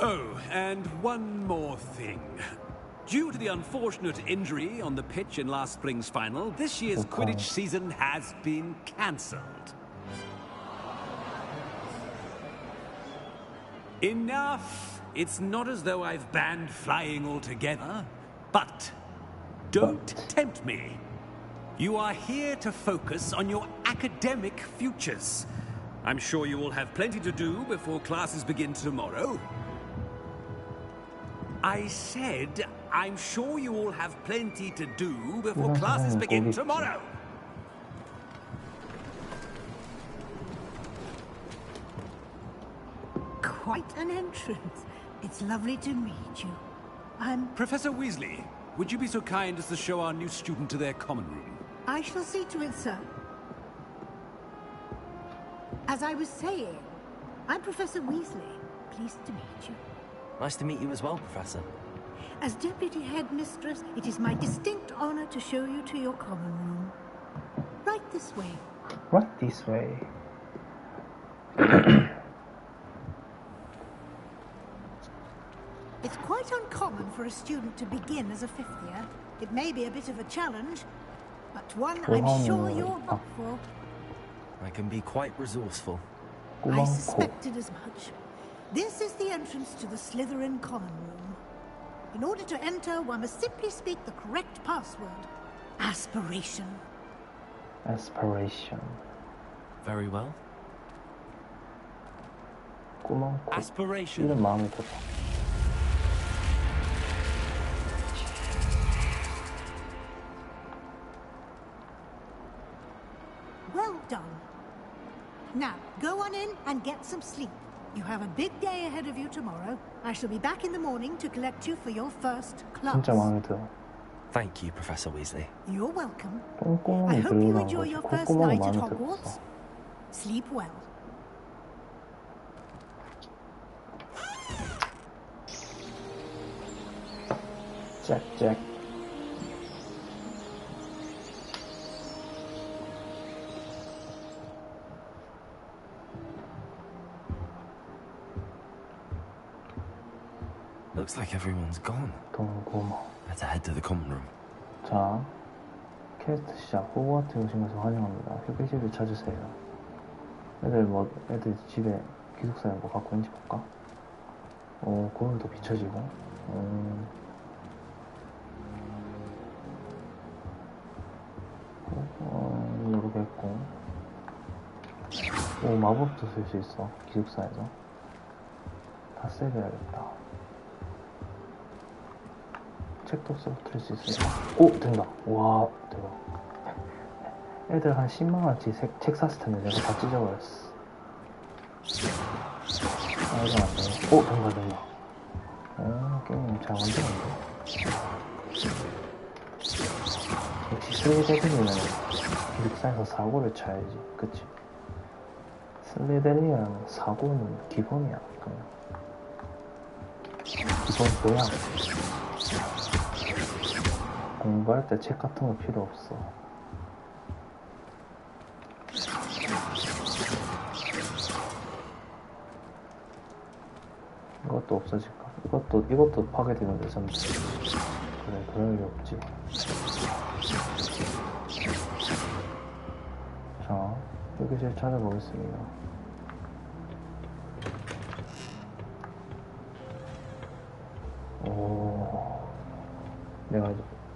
Speaker 9: Oh, and one more thing. Due to the unfortunate injury on the pitch in last spring's final, this year's Quidditch season has been cancelled. Enough! It's not as though I've banned flying altogether, but don't tempt me. You are here to focus on your academic futures. I'm sure you all have plenty to do before classes begin tomorrow. I said, I'm sure you all have plenty to do before classes begin tomorrow.
Speaker 10: Quite an entrance. It's lovely to meet you. I'm...
Speaker 9: Professor Weasley, would you be so kind as to show our new student to their common room?
Speaker 10: I shall see to it, sir. As I was saying, I'm Professor Weasley. Pleased to meet you.
Speaker 2: Nice to meet you as well, Professor.
Speaker 10: As Deputy Headmistress, it is my distinct honor to show you to your common room. Right this way.
Speaker 5: Right this way.
Speaker 10: It's quite uncommon for a student to begin as a fifth year. It may be a bit of a challenge, but one I'm sure you're up for.
Speaker 2: I can be quite resourceful.
Speaker 10: I suspected as much. This is the entrance to the Slytherin common room. In order to enter, one must simply speak the correct password. Aspiration.
Speaker 5: Aspiration.
Speaker 2: Very well.
Speaker 5: 꾸멍코.
Speaker 2: Aspiration.
Speaker 5: 이름 마음에 들어.
Speaker 10: Well done. Now, go on in and get some sleep. You have a big day ahead of you tomorrow. I shall be back in the morning to collect you for your first class.
Speaker 5: 진짜 마음에 들어.
Speaker 2: Thank you, Professor Weasley.
Speaker 10: You're welcome. I
Speaker 5: 똥구멍이
Speaker 10: hope you
Speaker 5: 들고
Speaker 10: enjoy
Speaker 5: 난
Speaker 10: your
Speaker 5: 거지.
Speaker 10: first
Speaker 5: 콧구멍이
Speaker 10: night at
Speaker 5: 마음에
Speaker 10: Hogwarts.
Speaker 5: 들었어.
Speaker 10: Sleep well.
Speaker 5: 잭잭.
Speaker 2: Looks like everyone's gone.
Speaker 5: 동구멍.
Speaker 2: Let's head to the common room.
Speaker 5: 자, 퀘스트 시작. 호구와트 오신 것을 환영합니다. 휴게실을 찾으세요. 애들 집에 기숙사에 뭐 갖고 있는지 볼까? 구름도 비춰지고. 모르겠고. 마법도 쓸 수 있어. 기숙사에서. 다 세배야겠다. 책도 쓰러뜨릴 수 있으니까. 된다. 와, 대박. 애들 한 10만원치 책 샀을 텐데 내가 다 찢어버렸어. 이건 안 되네. 된다. 게임 잘 만들었네. 역시 슬리데린이는 기숙사에서 사고를 쳐야지. 그치? 슬리데린은 사고는 기본이야. 그냥. 기본 교양. 공부할 때 책 같은 거 필요 없어. 이것도 없어질까? 이것도 파괴되는데 전부. 그래, 그럴 리 없지. 휴게실 찾아보겠습니다. 오, 내가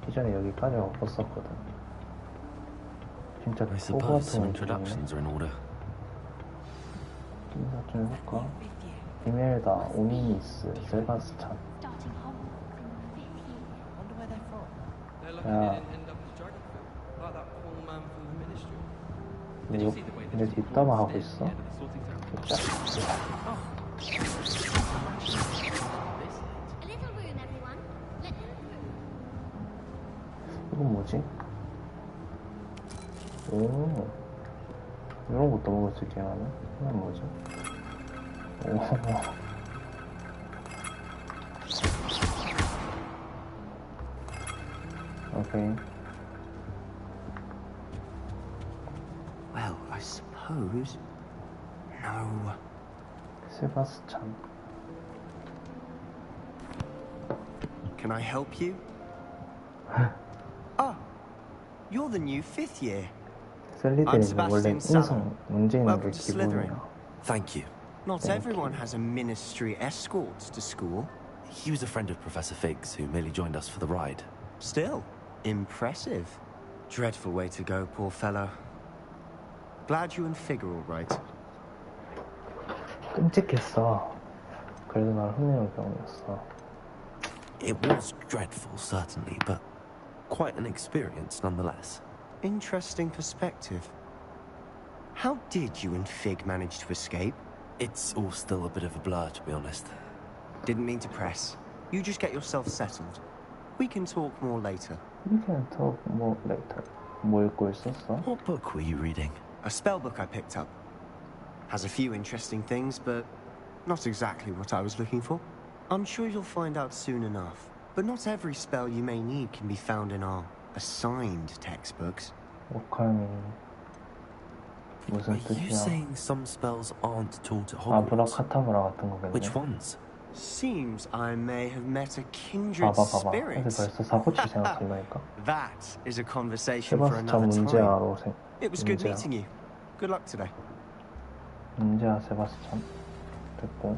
Speaker 5: 이전에 여기까지 와봤었거든. 진짜
Speaker 2: I suppose some
Speaker 5: 호구와트
Speaker 2: introductions are in order.
Speaker 5: 인사 좀 해볼까? 이멜다, 오니니스, 세바스찬. 야, 내 뒷담화 하고 있어? 이건 뭐지? 오, 이런 것도 먹을 수 있게 하네? 이건 뭐지? 오. 오케이.
Speaker 12: Well, I suppose... No.
Speaker 5: 세바스찬.
Speaker 12: Can I help you? Oh, you're the new 5th year.
Speaker 5: 셀리데이는 원래 인성 문제 있는 게 기본이야.
Speaker 2: Thank you.
Speaker 12: Not everyone has a ministry escort to school.
Speaker 2: He was a friend of Professor Fig's who merely joined us for the ride.
Speaker 12: Still, impressive. Dreadful way to go, poor fellow. Glad you and Fig are all right.
Speaker 5: 끔찍했어. 그래도 난 흥미로운 경험이었어.
Speaker 2: It was dreadful, certainly, but quite an experience nonetheless.
Speaker 12: Interesting perspective. How did you and Fig manage to escape?
Speaker 2: It's all still a bit of a blur, to be honest.
Speaker 12: Didn't mean to press. You just get yourself settled. We can talk more later.
Speaker 5: We can talk more later. 뭐 읽고 있었어?
Speaker 2: What book were you reading?
Speaker 12: A spell book I picked up. Has a few interesting things, but not exactly what I was looking for. I'm sure you'll find out soon enough. But not every spell you may need can be found in our assigned textbooks.
Speaker 5: 오카미 무슨
Speaker 2: Are you
Speaker 5: 뜻이야?
Speaker 2: saying some spells aren't taught at Hogwarts?
Speaker 5: 아브라카타브라 같은 거겠네.
Speaker 2: Which ones?
Speaker 12: Seems I may have met a kindred
Speaker 5: 봐봐.
Speaker 12: spirit.
Speaker 5: 근데 벌써 사고치 생각한다니까.
Speaker 12: That is a conversation for
Speaker 5: 세바스찬
Speaker 12: another time.
Speaker 5: 문제아로
Speaker 12: It was good meeting you. Good luck today.
Speaker 5: 문제아 세바스찬 됐고.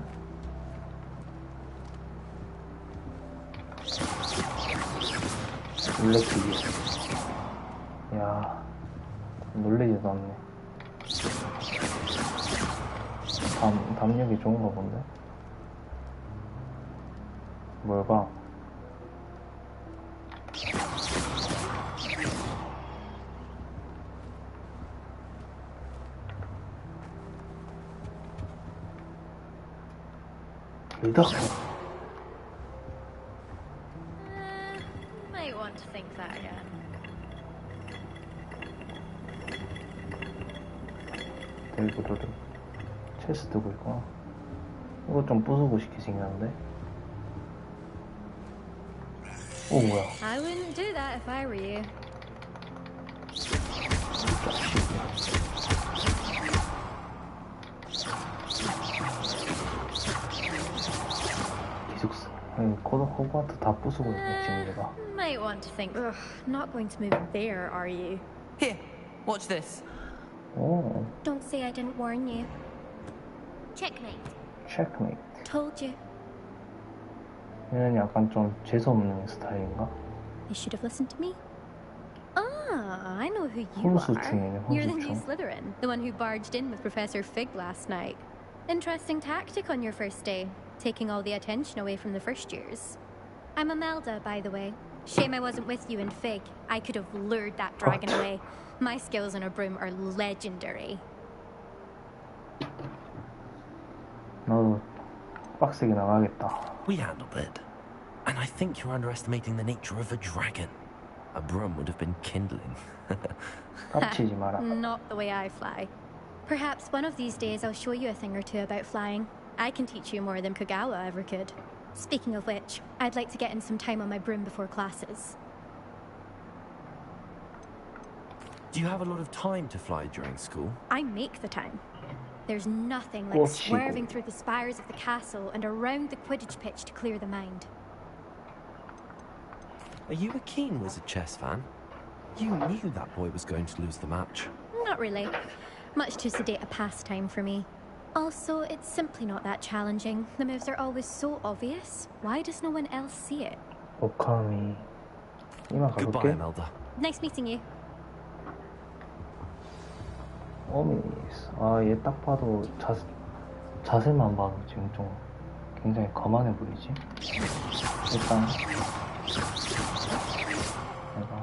Speaker 5: 놀래키기. 야, 놀래지도 않네. 담력이 좋은가 본데? 뭘 봐? 리더?
Speaker 13: Might want to think that again.
Speaker 5: 데이브로드 체스 두고 있구나. 이거 좀 부수고 싶게 생겼는데? 오 뭐야?
Speaker 13: I wouldn't do that if I were you.
Speaker 5: 기숙사. 아니 호구와트 다 부수고 있네 지금 얘가.
Speaker 13: Might want to think. Ugh, not going to move there, are you?
Speaker 14: Here, watch this.
Speaker 5: 오,
Speaker 13: Don't say I didn't warn you. Checkmate.
Speaker 5: 체크메이트.
Speaker 13: Told you.
Speaker 5: 얘는 약간 좀 재수없는 스타일인가?
Speaker 13: You should have listened to me. Ah, I know who you
Speaker 5: 혼수충이네,
Speaker 13: are. You're the new
Speaker 5: 혼수충.
Speaker 13: Slytherin, the one who barged in with Professor Fig last night. Interesting tactic on your first day, taking all the attention away from the first years. I'm Imelda, by the way. Shame I wasn't with you in Fig. I could have lured that dragon away. My skills on a broom are legendary.
Speaker 5: 나도 빡세게 나가야겠다.
Speaker 2: We handled it. And I think you're underestimating the nature of a dragon. A broom would have been kindling.
Speaker 5: 깝치지 마라.
Speaker 13: Not the way I fly. Perhaps one of these days I'll show you a thing or two about flying. I can teach you more than Kogawa ever could. Speaking of which, I'd like to get in some time on my broom before classes.
Speaker 2: Do you have a lot of time to fly during school?
Speaker 13: I make the time. There's nothing like swerving through the spires of the castle and around the Quidditch pitch to clear the mind.
Speaker 2: Are you a keen Wizard chess fan? You knew that boy was going to lose the match.
Speaker 13: Not really. Much too sedate a pastime for me. Also, it's simply not that challenging. The moves are always so obvious. Why does no one else see it?
Speaker 5: 오카미. 이만 가볼게.
Speaker 2: Goodbye, Imelda.
Speaker 13: Nice meeting you.
Speaker 5: 어미스. 아, 얘 딱 봐도 자세만 봐도 지금 좀 굉장히 거만해 보이지? 일단 내가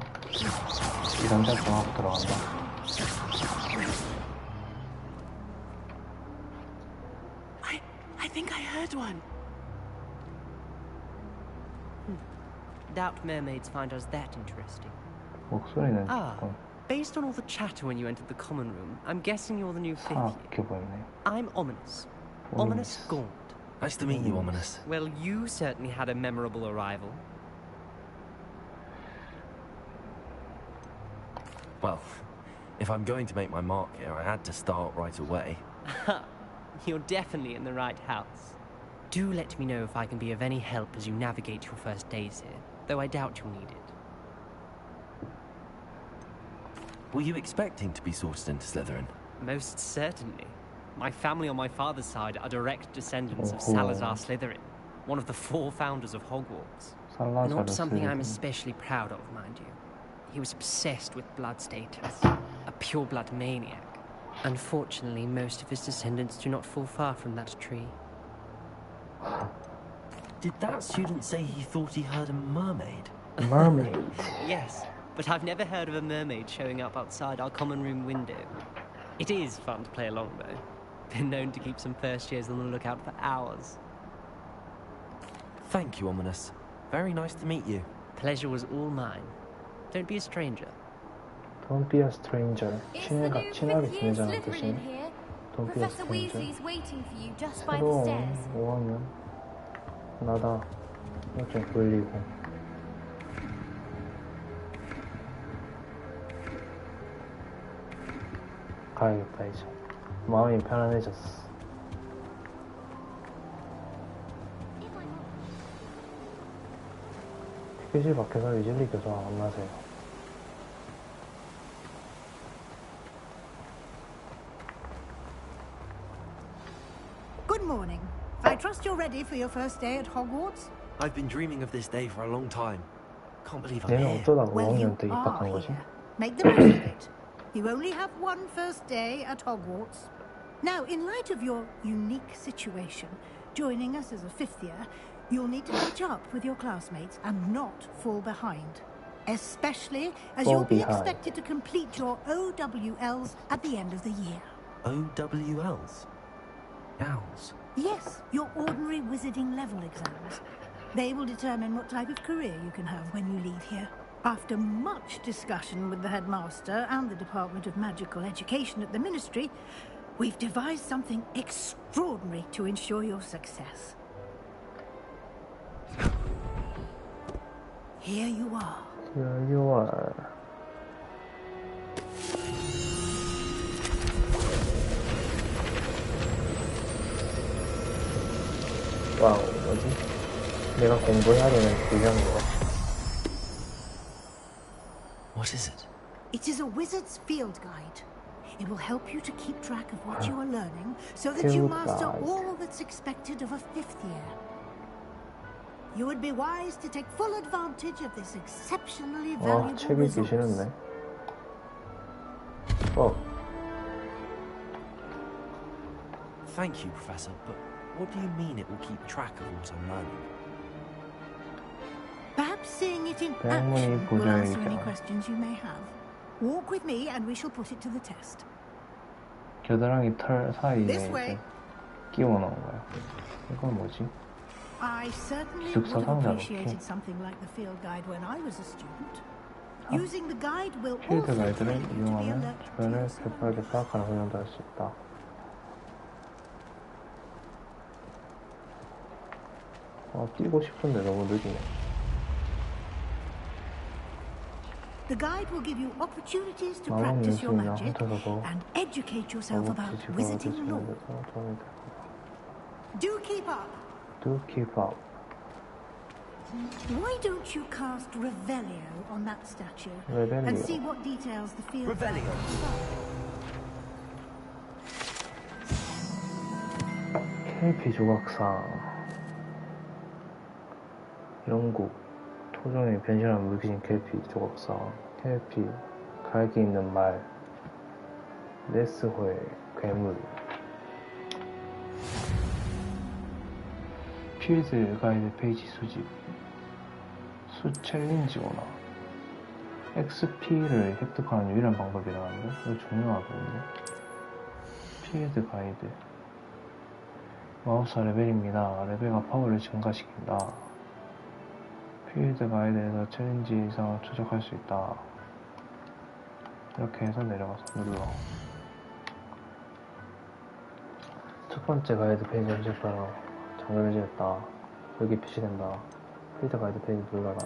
Speaker 5: 이런데 좀 하고 들어간다.
Speaker 14: I think I heard one. Doubt mermaids find us that interesting.
Speaker 5: 목소리는
Speaker 14: Ah,
Speaker 5: 조금
Speaker 14: based on all the chatter when you entered the common room, I'm guessing you're the new fifth year.
Speaker 5: 사악해 보이네.
Speaker 14: I'm Ominous. Ominous Gaunt.
Speaker 2: Nice to meet you, Ominous.
Speaker 14: Well, you certainly had a memorable arrival.
Speaker 2: Well, if I'm going to make my mark here, I had to start right away.
Speaker 14: You're definitely in the right house. Do let me know if I can be of any help as you navigate your first days here, though I doubt you'll need it.
Speaker 2: Were you expecting to be sorted into Slytherin?
Speaker 14: Most certainly. My family on my father's side are direct descendants of Salazar Slytherin, one of the 4 founders of Hogwarts. Not something I'm especially proud of, mind you. He was obsessed with blood status, a pure-blood maniac. Unfortunately, most of his descendants do not fall far from that tree.
Speaker 2: Did that student say he thought he heard a mermaid?
Speaker 5: Mermaid?
Speaker 14: Yes, but I've never heard of a mermaid showing up outside our common room window. It is fun to play along, though. Been known to keep some first years on the lookout for hours.
Speaker 2: Thank you, Ominous. Very nice to meet you.
Speaker 14: Pleasure was all mine. Don't be a stranger.
Speaker 5: Don't be a stranger. 친하게 지내자는 뜻이네. Don't be a
Speaker 13: Professor
Speaker 5: stranger.
Speaker 13: Weasley's waiting for you just by the
Speaker 5: 새로운
Speaker 13: stairs.
Speaker 5: 5학년. 나다. 이거 좀 돌리고. 가야겠다 이제. 마음이 편안해졌어. 휴게실 밖에서 위즐리 교수와 만나세요.
Speaker 10: Good morning. I trust you're ready for your first day at Hogwarts?
Speaker 2: I've been dreaming of this day for a long time. Can't believe I'm
Speaker 5: 얘는
Speaker 2: here.
Speaker 5: 어쩌다
Speaker 10: Well, you
Speaker 5: 5학년 때 입학한 거지?
Speaker 10: are. Make the most of it. You only have one first day at Hogwarts. Now, in light of your unique situation, joining us as a 5th year, you'll need to catch up with your classmates and not fall behind. Especially as you'll be expected to complete your OWLs at the end of the year.
Speaker 2: OWLs? Owls?
Speaker 10: Yes, your ordinary wizarding level exams. They will determine what type of career you can have when you leave here. After much discussion with the headmaster and the Department of Magical Education at the Ministry, we've devised something extraordinary to ensure your success. Here you are.
Speaker 5: Here you are. 와우, 뭐지? 내가 공부해야 되는 분야인 것 같아.
Speaker 2: What is it?
Speaker 10: It is a wizard's field guide. It will help you to keep track of what you are learning so that you
Speaker 5: Field
Speaker 10: master
Speaker 5: guide.
Speaker 10: all that's expected of a 5th year. You would be wise to take full advantage of this exceptionally
Speaker 5: 아,
Speaker 10: valuable
Speaker 5: 책 읽기
Speaker 10: resource.
Speaker 5: 싫었네. 어,
Speaker 2: Thank you, Professor, but what do you mean it will keep track of what I'm learning?
Speaker 10: Perhaps seeing it in
Speaker 5: 대학문이
Speaker 10: action will answer any
Speaker 5: 부조이잖아.
Speaker 10: questions you may have. Walk with me and we shall put it to the test.
Speaker 5: 겨드랑이 털 사이에
Speaker 10: This way.
Speaker 5: 이제 끼워 넣은 거야. 이건 뭐지?
Speaker 10: I certainly
Speaker 5: 기숙사
Speaker 10: would have
Speaker 5: 상자
Speaker 10: appreciated
Speaker 5: 넣기.
Speaker 10: something like the field guide when I was a student. Using the guide will
Speaker 5: 필드
Speaker 10: also
Speaker 5: 가이드를
Speaker 10: train you to be
Speaker 5: 이용하면
Speaker 10: alert to
Speaker 5: 주변을
Speaker 10: your
Speaker 5: 세밀하게 파악하는 훈련도 할 수 있다. 뛰고 싶은데 너무 느리네.
Speaker 10: The guide will give you opportunities to
Speaker 5: 마법
Speaker 10: practice your
Speaker 5: 연수나
Speaker 10: magic
Speaker 5: 흩어져도
Speaker 10: and educate yourself
Speaker 5: 마법
Speaker 10: about
Speaker 5: 지식을 얻을 수
Speaker 10: wizarding
Speaker 5: 있는
Speaker 10: lore.
Speaker 5: 데서 도움이 됩니다.
Speaker 10: Do keep up.
Speaker 5: Do keep up.
Speaker 10: Why don't you cast Revelio on that statue
Speaker 5: Revelio.
Speaker 10: and see what details the field
Speaker 2: Revelio.
Speaker 5: KP 조각상 영국 토종의 변신한 물귀신 KP 조각상 KP 갈기 있는 말 레스호의 괴물 필드 가이드 페이지 수집 수 챌린지거나 XP를 획득하는 유일한 방법이라는데 이거 중요하거든요. 필드 가이드 마우스 레벨입니다. 레벨과 파워를 증가시킨다. 필드 가이드에서 챌린지 이상을 추적할 수 있다. 이렇게 해서 내려가서 눌러. 첫 번째 가이드 페이지 검색하러 장르를 지었다. 여기 표시된다. 필드 가이드 페이지 눌러라.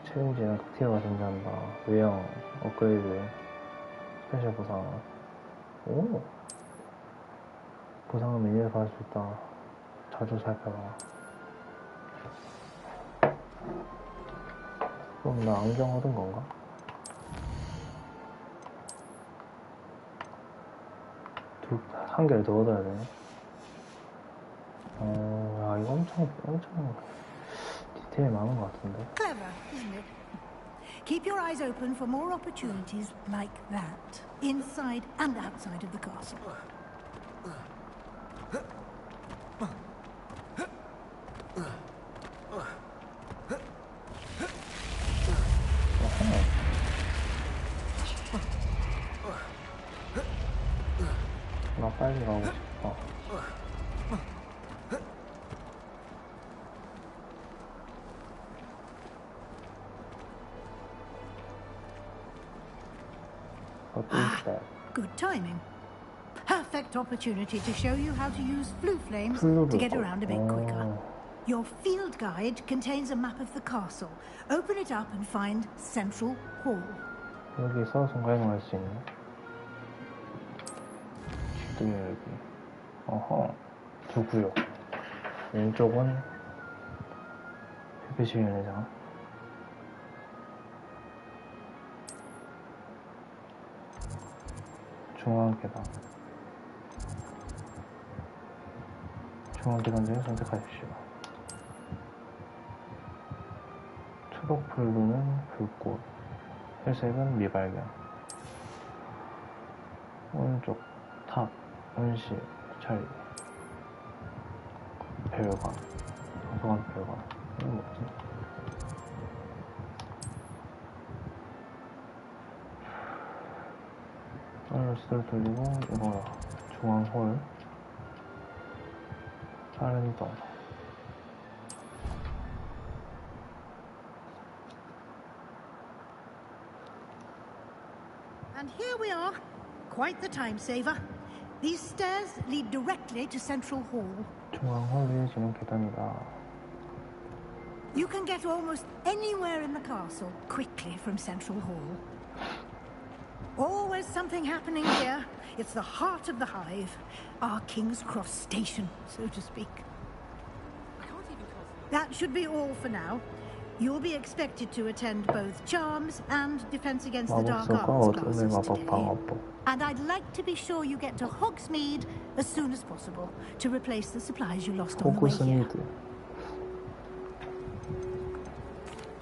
Speaker 5: 챌린지는 각 티어가 존재한다. 외형, 업그레이드, 스페셜 보상. 오! 보상은 메뉴에서 받을 수 있다. 자주 살펴봐. 그럼 나 안경 얻은 건가? 한 개를 더 얻어야 되네. 야, 이거 엄청 디테일 많은 것 같은데.
Speaker 10: Clever, isn't it? Keep your eyes open for more opportunities like that, inside and outside of the castle.
Speaker 5: 나 빨리 가고 싶어.
Speaker 10: Good timing. Perfect opportunity to show you how to use flue flames to get around a bit quicker. Your field guide contains a map of the castle. Open it up and find Central Hall.
Speaker 5: 여기서 순간이동할 수 있네. 기둥 열기. 어허. 두 구역. 왼쪽은 회피시위원회장. 중앙계단. 중앙계단 중에 선택하십시오. 초록 블루는 불꽃, 회색은 미발견. 오른쪽 탑, 온실, 차리. 별관, 도서관 별관. 이건 뭐지? 알러스를 돌리고 이거라. 중앙홀. 다른 이동.
Speaker 10: And here we are. Quite the time saver. These stairs lead directly to Central Hall.
Speaker 5: 중앙홀 위에 지금 계단이다.
Speaker 10: You can get almost anywhere in the castle quickly from Central Hall. Always something happening here. It's the heart of the hive. Our King's Cross station, so to speak. That should be all for now. You'll be expected to attend both Charms and Defense Against the Dark Arts classes today. And I'd like to be sure you get to Hogsmeade as soon as possible to replace the supplies you lost on the way here.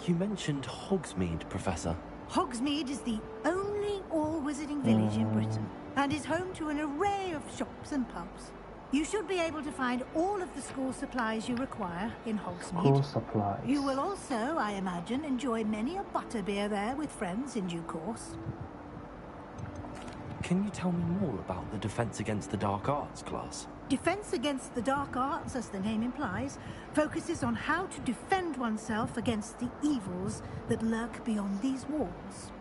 Speaker 2: You mentioned Hogsmeade, Professor.
Speaker 10: Hogsmeade is the only all-wizarding village in Britain and is home to an array of shops and pubs. You should be able to find all of the school supplies you require in Hogsmeade.
Speaker 5: School supplies.
Speaker 10: You will also, I imagine, enjoy many a butterbeer there with friends in due course.
Speaker 2: Can you tell me more about the Defense Against the Dark Arts class?
Speaker 10: Defense Against the Dark Arts, as the name implies, focuses on how to defend oneself against the evils that lurk beyond these walls.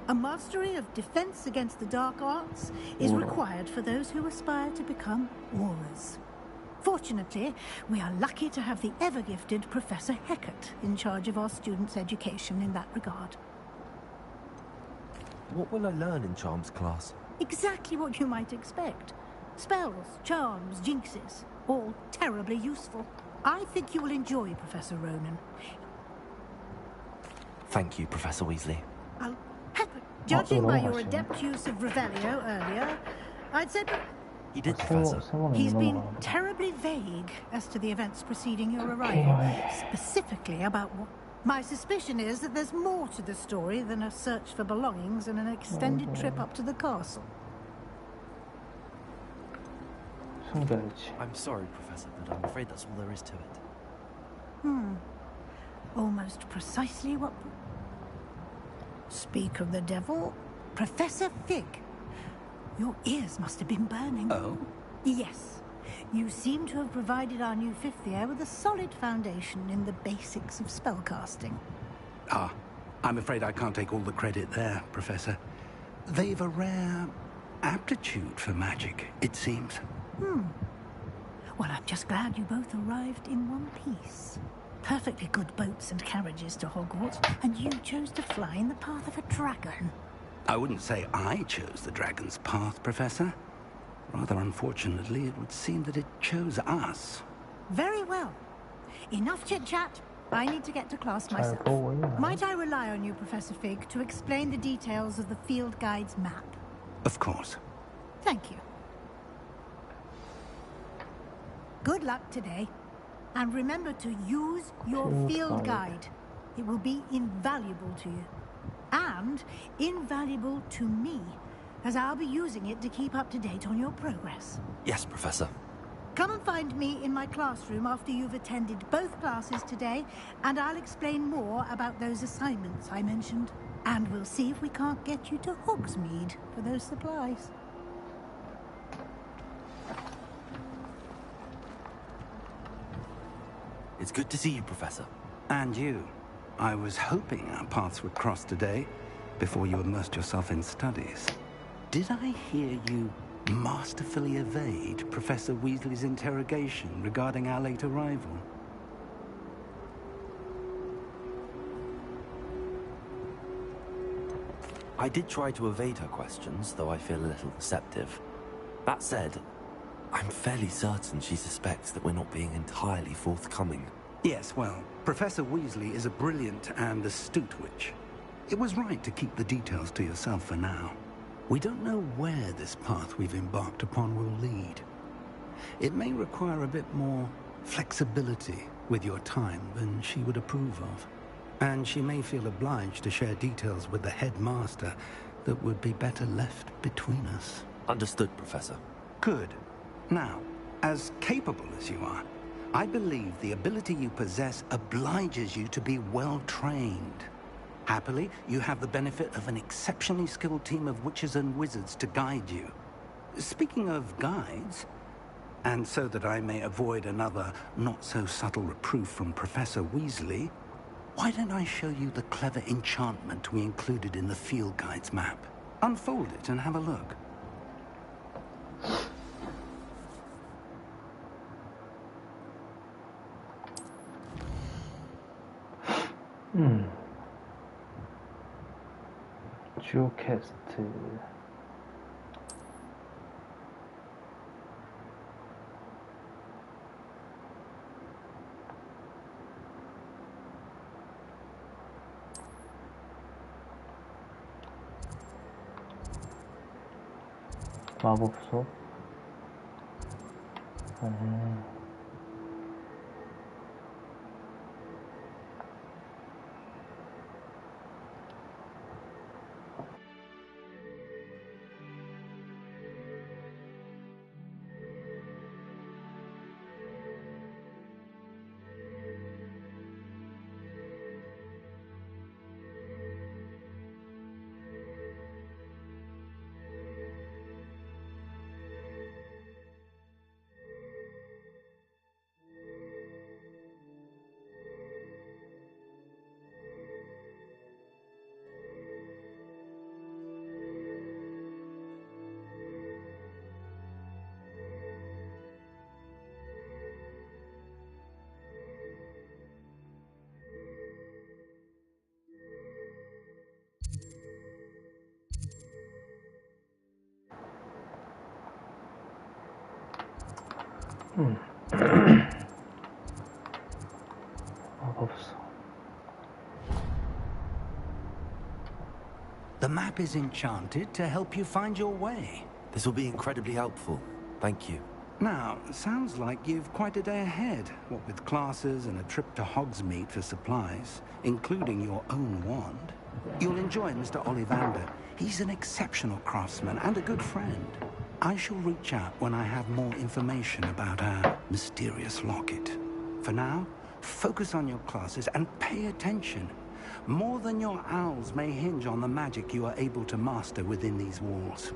Speaker 10: A mastery of Defense Against the Dark Arts is required for those who aspire to become Aurors. Fortunately, we are lucky to have the ever-gifted Professor Hecat in charge of our students' education in that regard.
Speaker 2: What will I learn in Charms class?
Speaker 10: Exactly what you might expect. Spells, charms, jinxes, all terribly useful. I think you will enjoy Professor Ronan.
Speaker 2: Thank you, Professor Weasley.
Speaker 10: Judging by your adept use of Revelio earlier, I'd say
Speaker 2: He did, Professor.
Speaker 10: He's been terribly vague as to the events preceding your arrival, specifically about what... My suspicion is that there's more to the story than a search for belongings and an extended trip up to the castle.
Speaker 2: I'm sorry, Professor, but I'm afraid that's all there is to it.
Speaker 10: Almost precisely what... Speak of the devil, Professor Fig. Your ears must have been burning.
Speaker 3: Oh?
Speaker 10: Yes. You seem to have provided our new fifth year with a solid foundation in the basics of spellcasting.
Speaker 3: Ah, I'm afraid I can't take all the credit there, Professor. They've a rare aptitude for magic, it seems.
Speaker 10: Well, I'm just glad you both arrived in one piece. Perfectly good boats and carriages to Hogwarts, and you chose to fly in the path of a dragon.
Speaker 3: I wouldn't say I chose the dragon's path, Professor. Rather unfortunately, it would seem that it chose us.
Speaker 10: Very well. Enough chit-chat. I need to get to class myself. Might I rely on you, Professor Fig, to explain the details of the field guide's map?
Speaker 3: Of course.
Speaker 10: Thank you. Good luck today. And remember to use your field guide. It will be invaluable to you. And invaluable to me, as I'll be using it to keep up to date on your progress.
Speaker 2: Yes, Professor.
Speaker 10: Come and find me in my classroom after you've attended both classes today, and I'll explain more about those assignments I mentioned. And we'll see if we can't get you to Hogsmeade for those supplies.
Speaker 2: It's good to see you, Professor.
Speaker 3: And you. I was hoping our paths would cross today, before you immersed yourself in studies. Did I hear you masterfully evade Professor Weasley's interrogation regarding our late arrival?
Speaker 2: I did try to evade her questions, though I feel a little deceptive. That said, I'm fairly certain she suspects that we're not being entirely forthcoming.
Speaker 3: Yes, well, Professor Weasley is a brilliant and astute witch. It was right to keep the details to yourself for now. We don't know where this path we've embarked upon will lead. It may require a bit more flexibility with your time than she would approve of. And she may feel obliged to share details with the headmaster that would be better left between us.
Speaker 2: Understood, Professor.
Speaker 3: Good. Now, as capable as you are, I believe the ability you possess obliges you to be well-trained. Happily, you have the benefit of an exceptionally skilled team of witches and wizards to guide you. Speaking of guides, and so that I may avoid another not-so-subtle reproof from Professor Weasley, why don't I show you the clever enchantment we included in the field guide's map? Unfold it and have a look.
Speaker 5: 주요 퀘스트. 마법소.
Speaker 3: The map is enchanted to help you find your way.
Speaker 2: This will be incredibly helpful. Thank you.
Speaker 3: Now, sounds like you've quite a day ahead, what with classes and a trip to Hogsmeade for supplies, including your own wand. You'll enjoy Mr. Ollivander. He's an exceptional craftsman and a good friend. I shall reach out when I have more information about our mysterious locket. For now, focus on your classes and pay attention. More than your owls may hinge on the magic you are able to master within these walls.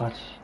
Speaker 5: 여기까지.